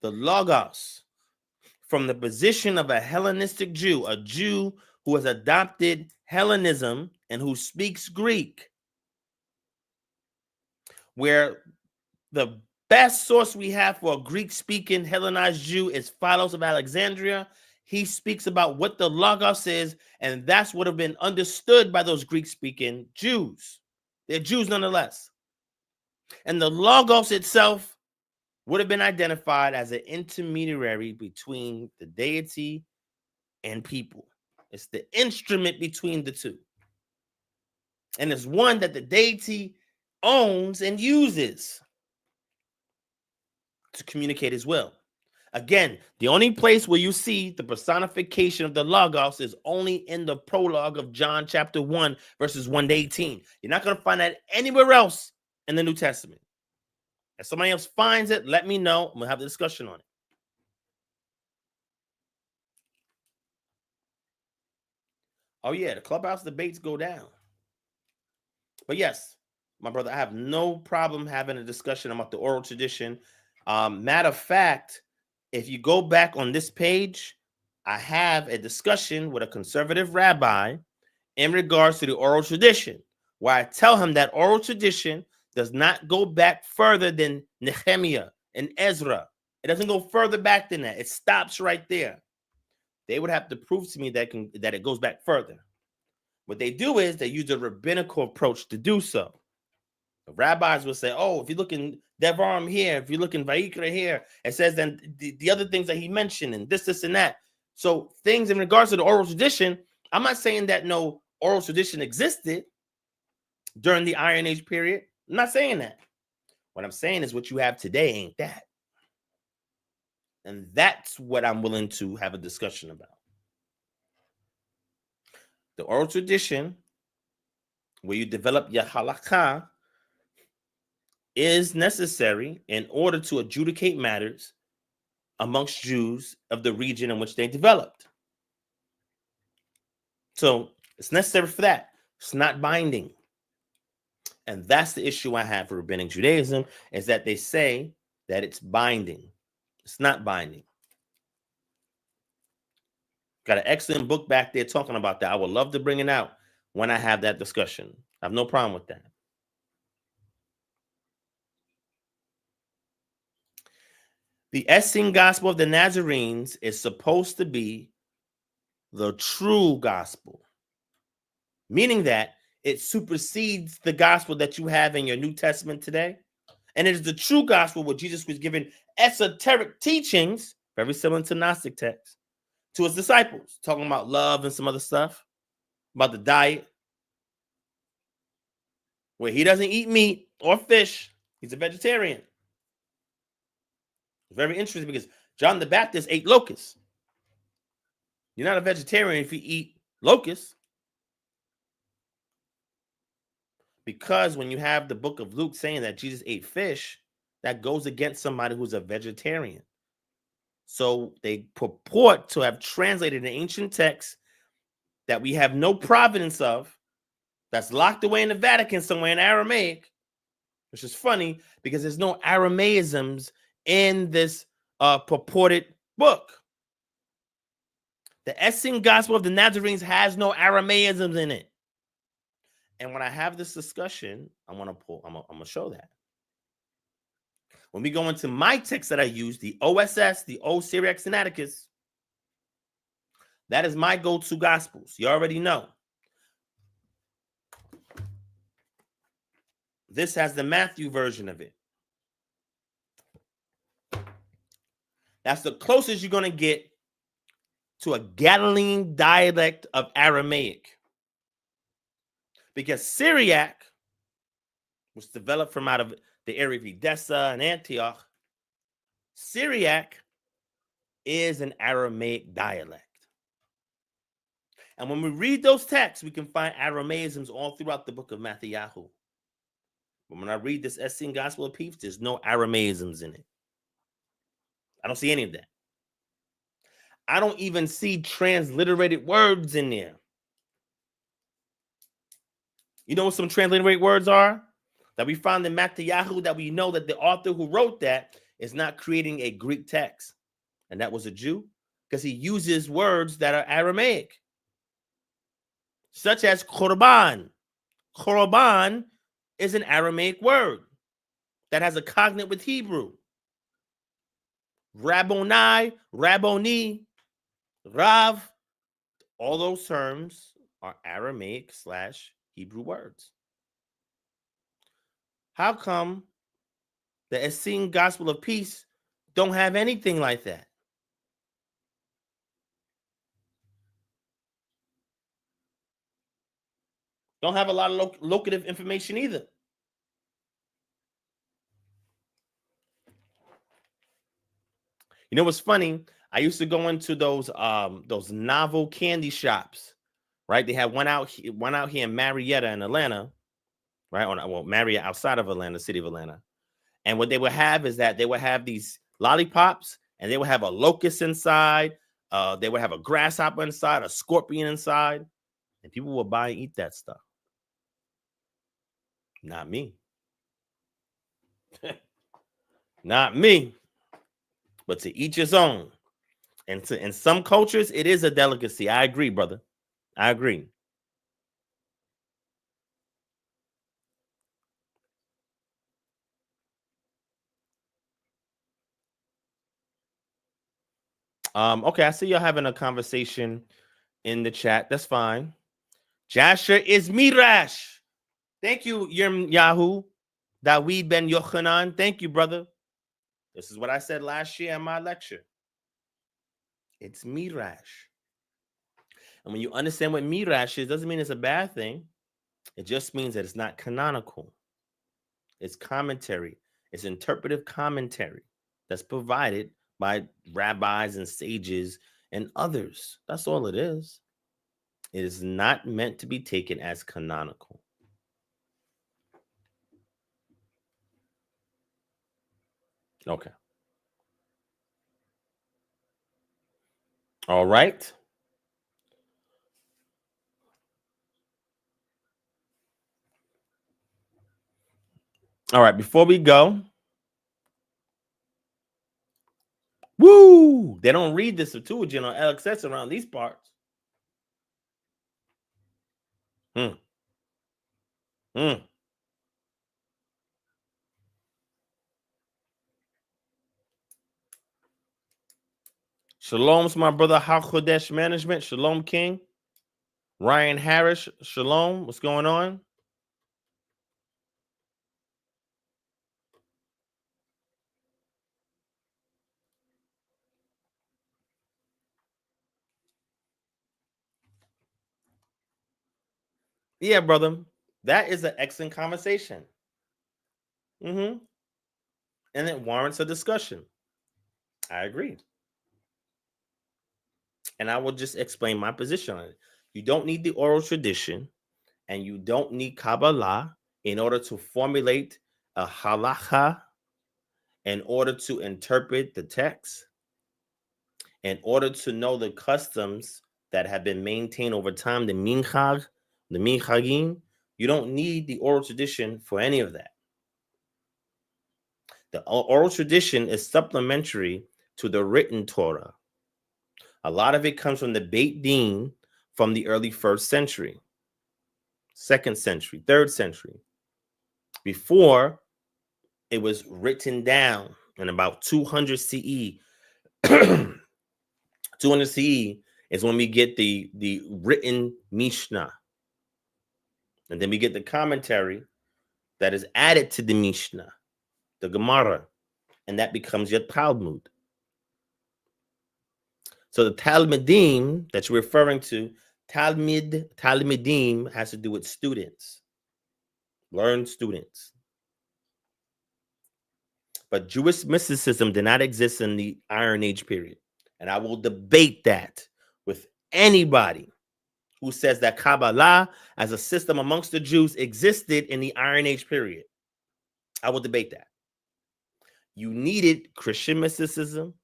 the Logos from the position of a Hellenistic Jew, a Jew who has adopted Hellenism and who speaks Greek, where the best source we have for a Greek-speaking Hellenized Jew is Philos of Alexandria. He speaks about what the Logos is, and that's what have been understood by those Greek-speaking Jews. They're Jews nonetheless. And the Logos itself would have been identified as an intermediary between the deity and people. It's the instrument between the two. And it's one that the deity owns and uses to communicate as well. Again, the only place where you see the personification of the Logos is only in the prologue of John chapter 1, verses 1 to 18. You're not going to find that anywhere else in the New Testament. If somebody else finds it, let me know. We'll have a discussion on it. Oh, yeah, the Clubhouse debates go down. But yes, my brother, I have no problem having a discussion about the oral tradition. Matter of fact, if you go back on this page, I have a discussion with a conservative rabbi in regards to the oral tradition, where I tell him that oral tradition does not go back further than Nehemiah and Ezra. It doesn't go further back than that. It stops right there. They would have to prove to me that it goes back further. What they do is they use a rabbinical approach to do so. The rabbis will say, oh, if you look in Devarim here, if you look in Vayikra here, it says then the other things that he mentioned and this, and that. So things in regards to the oral tradition, I'm not saying that no oral tradition existed during the Iron Age period. I'm not saying that. What I'm saying is what you have today ain't that. And that's what I'm willing to have a discussion about. The oral tradition, where you develop your halakha, is necessary in order to adjudicate matters amongst Jews of the region in which they developed. So it's necessary for that. It's not binding. And that's the issue I have for Rabbinic Judaism, is that they say that it's binding. It's not binding. Got an excellent book back there talking about that. I would love to bring it out when I have that discussion. I have no problem with that. The Essene Gospel of the Nazarenes is supposed to be the true gospel, meaning that it supersedes the gospel that you have in your New Testament today. And it is the true gospel where Jesus was giving esoteric teachings, very similar to Gnostic texts, to his disciples, talking about love and some other stuff, about the diet, where he doesn't eat meat or fish. He's a vegetarian. It's very interesting because John the Baptist ate locusts. You're not a vegetarian if you eat locusts. Because when you have the book of Luke saying that Jesus ate fish, that goes against somebody who's a vegetarian. So they purport to have translated an ancient text that we have no provenance of, that's locked away in the Vatican somewhere in Aramaic, which is funny because there's no Aramaisms in this purported book. The Essene Gospel of the Nazarenes has no Aramaisms in it. And when I have this discussion, I'm gonna show that. When we go into my text that I use, the OSS, the Old Syriac Sinaiticus, that is my go-to gospels. You already know. This has the Matthew version of it. That's the closest you're going to get to a Galilean dialect of Aramaic. Because Syriac was developed from out of the area of Edessa and Antioch. Syriac is an Aramaic dialect. And when we read those texts, we can find Aramaisms all throughout the book of Matthew. But when I read this Essene Gospel of Peace, there's no Aramaisms in it. I don't see any of that. I don't even see transliterated words in there. You know what some transliterated words are? That we found in Matthew, that we know that the author who wrote that is not creating a Greek text. And that was a Jew, because he uses words that are Aramaic, such as korban. Korban is an Aramaic word that has a cognate with Hebrew. Rabboni, Rabboni, Rav, all those terms are Aramaic / Hebrew words. How come The Essene Gospel of Peace don't have anything like that. Don't have a lot of locative information either. You know what's funny? I used to go into those novel candy shops, right? They have one out here in Marietta in Atlanta, right? Well, Marietta outside of Atlanta, city of Atlanta. And what they would have is that they would have these lollipops, and they would have a locust inside. They would have a grasshopper inside, a scorpion inside, and people would buy and eat that stuff. Not me. Not me. But to each his own. And in some cultures, it is a delicacy. I agree, brother. I agree. Okay, I see y'all having a conversation in the chat. That's fine. Jasher is Mirash. Thank you, Yahoo. Dawid Ben Yochanan. Thank you, brother. This is what I said last year in my lecture. It's Mirash. And when you understand what Mirash is, doesn't mean it's a bad thing. It just means that it's not canonical. It's commentary. It's interpretive commentary that's provided by rabbis and sages and others. That's all it is. It is not meant to be taken as canonical. Okay. All right. All right. Before we go, woo! They don't read the Septuagint or LXS around these parts. Shalom's my brother HaChodesh Management. Shalom King. Ryan Harris. Shalom. What's going on? Yeah, brother. That is an excellent conversation. And it warrants a discussion. I agree. And I will just explain my position on it. You don't need the oral tradition, and you don't need Kabbalah in order to formulate a halacha, in order to interpret the text, in order to know the customs that have been maintained over time, the minchagim. You don't need the oral tradition for any of that. The oral tradition is supplementary to the written Torah. A lot of it comes from the Beit Din from the early 1st century, 2nd century, 3rd century. Before it was written down in about 200 CE. 200 CE is when we get the written Mishnah. And then we get the commentary that is added to the Mishnah, the Gemara, and that becomes your Talmud. So the Talmudim that you're referring to, Talmudim has to do with students, learned students. But Jewish mysticism did not exist in the Iron Age period. And I will debate that with anybody who says that Kabbalah as a system amongst the Jews existed in the Iron Age period. I will debate that. You needed Christian mysticism,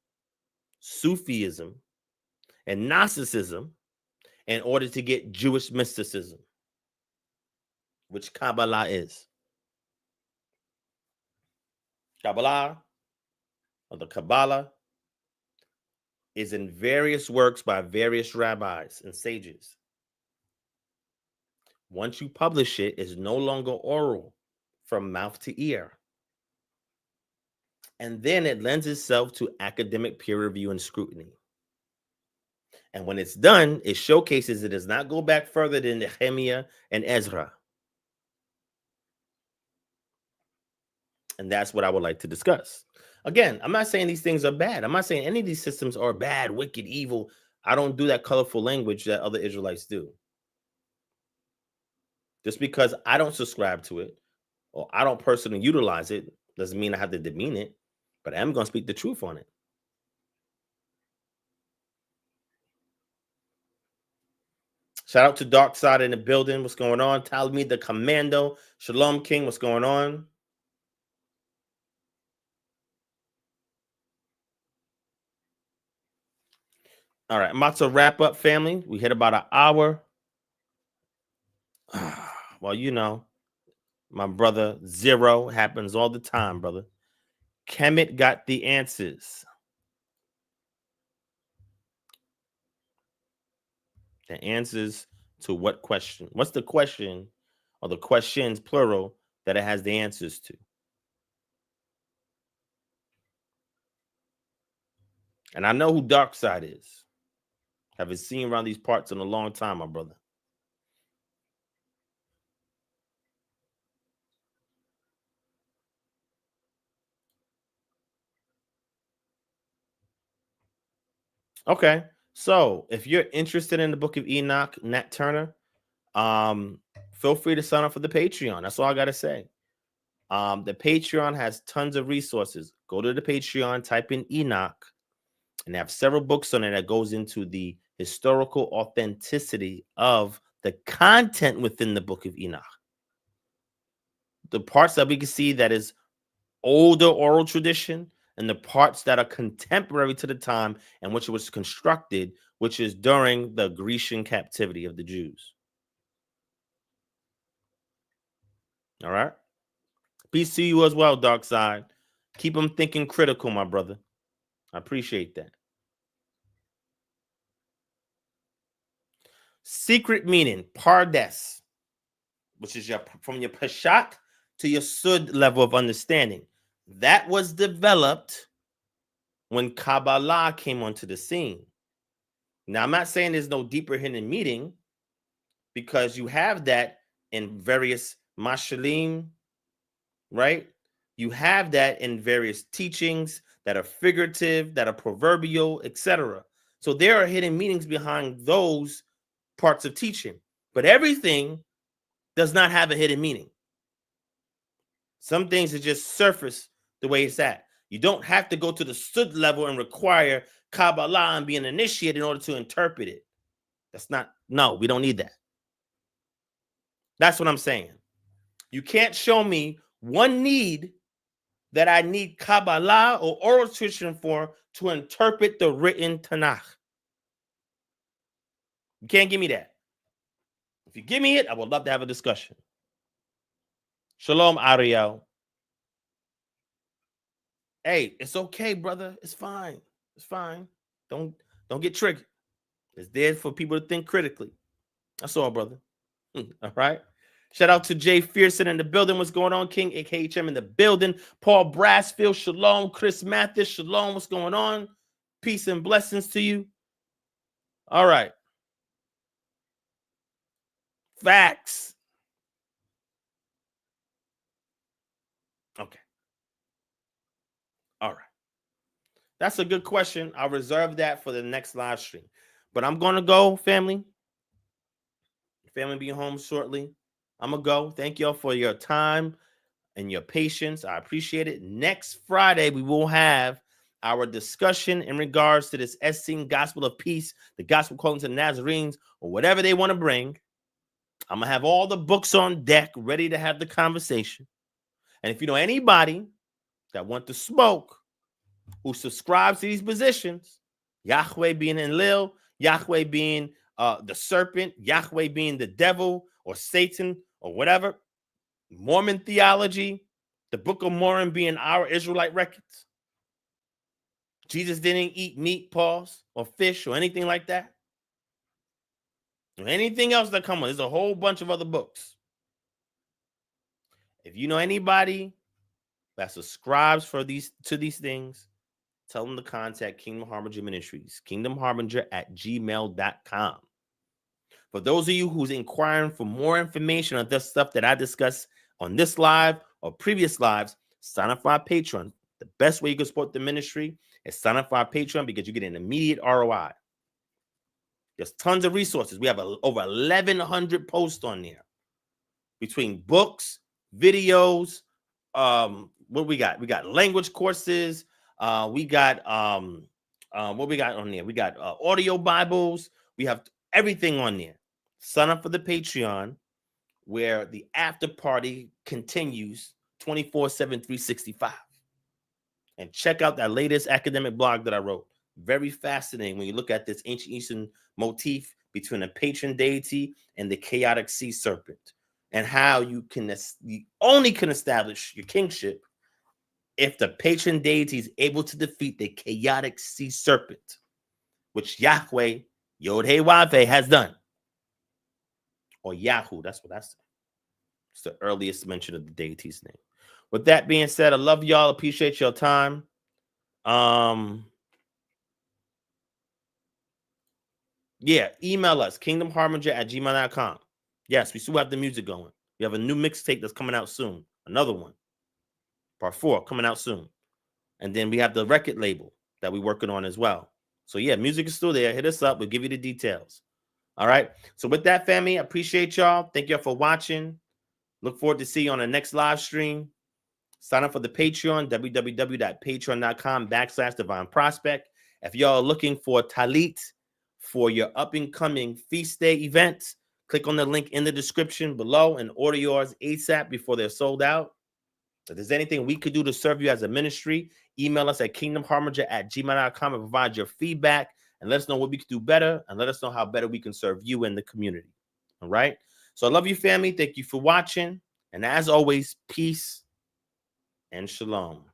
Sufism, and Gnosticism in order to get Jewish mysticism, which Kabbalah is. Kabbalah, or the Kabbalah, is in various works by various rabbis and sages. Once you publish it, it's no longer oral from mouth to ear. And then it lends itself to academic peer review and scrutiny. And when it's done, it showcases it does not go back further than Nehemiah and Ezra. And that's what I would like to discuss. Again, I'm not saying these things are bad. I'm not saying any of these systems are bad, wicked, evil. I don't do that colorful language that other Israelites do. Just because I don't subscribe to it or I don't personally utilize it doesn't mean I have to demean it, but I am going to speak the truth on it. Shout out to Dark Side in the building. What's going on? Talmud the Commando. Shalom King. What's going on? All right. I'm about to wrap up, family. We hit about an hour. Well, you know, my brother Zero happens all the time, brother. Kemet got the answers. The answers to what question? What's the question or the questions, plural, that it has the answers to? And I know who Dark Side is. Haven't seen around these parts in a long time, my brother. Okay. So if you're interested in the book of Enoch, Nat Turner, feel free to sign up for the Patreon. That's all I gotta say. The Patreon has tons of resources. Go to the Patreon, type in Enoch, and they have several books on it that goes into the historical authenticity of the content within the book of Enoch. The parts that we can see that is older oral tradition, and the parts that are contemporary to the time in which it was constructed, which is during the Grecian captivity of the Jews. All right. Peace to you as well, Dark Side. Keep them thinking critical, my brother. I appreciate that. Secret meaning, pardes, which is from your pashat to your sud level of understanding. That was developed when Kabbalah came onto the scene. Now, I'm not saying there's no deeper hidden meaning, because you have that in various mashalim, right? You have that in various teachings that are figurative, that are proverbial, etc. So there are hidden meanings behind those parts of teaching, but everything does not have a hidden meaning. Some things are just surface the way it's at. You don't have to go to the sud level and require Kabbalah and be an initiate in order to interpret it. That's not, no, we don't need that. That's what I'm saying. You can't show me one need that I need Kabbalah or oral tradition for to interpret the written Tanakh. You can't give me that. If you give me it, I would love to have a discussion. Shalom, Ariel. Hey, it's okay, brother. It's fine. It's fine. Don't get triggered. It's there for people to think critically. That's all, brother. All right. Shout out to Jay Fearson in the building. What's going on? King AKHM in the building. Paul Brassfield, shalom. Chris Mathis, shalom. What's going on? Peace and blessings to you. All right. Facts. Okay. All right. That's a good question. I'll reserve that for the next live stream. But I'm going to go, family. Family being home shortly. I'm going to go. Thank y'all for your time and your patience. I appreciate it. Next Friday, we will have our discussion in regards to this Essene Gospel of Peace, the gospel calling to the Nazarenes, or whatever they want to bring. I'm going to have all the books on deck ready to have the conversation. And if you know anybody that want to smoke, who subscribes to these positions, Yahweh being Enlil, Yahweh being the serpent, Yahweh being the devil or Satan or whatever, Mormon theology, the Book of Mormon being our Israelite records. Jesus didn't eat meat, pause, or fish or anything like that. Or anything else that come on. There's a whole bunch of other books. If you know anybody that subscribes to these things, tell them to contact Kingdom Harbinger Ministries, kingdomharbinger@gmail.com. For those of you who's inquiring for more information on this stuff that I discuss on this live or previous lives, sign up for our Patreon. The best way you can support the ministry is sign up for our Patreon because you get an immediate ROI. There's tons of resources. We have over 1,100 posts on there between books, videos. What we got? We got language courses. We got what we got on there? We got audio Bibles. We have everything on there. Sign up for the Patreon, where the after party continues 24/7, 365. And check out that latest academic blog that I wrote. Very fascinating when you look at this ancient Eastern motif between a patron deity and the chaotic sea serpent, and how you only can establish your kingship if the patron deity is able to defeat the chaotic sea serpent, which Yahweh, Yod-Heh-Wav-Heh, has done. Or Yahoo, that's what I say. It's the earliest mention of the deity's name. With that being said, I love y'all. Appreciate your time. Yeah, email us, kingdomharbinger@gmail.com. Yes, we still have the music going. We have a new mixtape that's coming out soon. Another one. Part 4 coming out soon. And then we have the record label that we're working on as well. So yeah, music is still there. Hit us up. We'll give you the details. All right. So with that, family, I appreciate y'all. Thank y'all for watching. Look forward to see you on the next live stream. Sign up for the Patreon, www.patreon.com/DivineProspect. If y'all are looking for talit for your up-and-coming feast day events, click on the link in the description below and order yours ASAP before they're sold out. If there's anything we could do to serve you as a ministry, email us at kingdomharbinger@gmail.com and provide your feedback and let us know what we could do better and let us know how better we can serve you in the community. All right? So I love you, family. Thank you for watching. And as always, peace and shalom.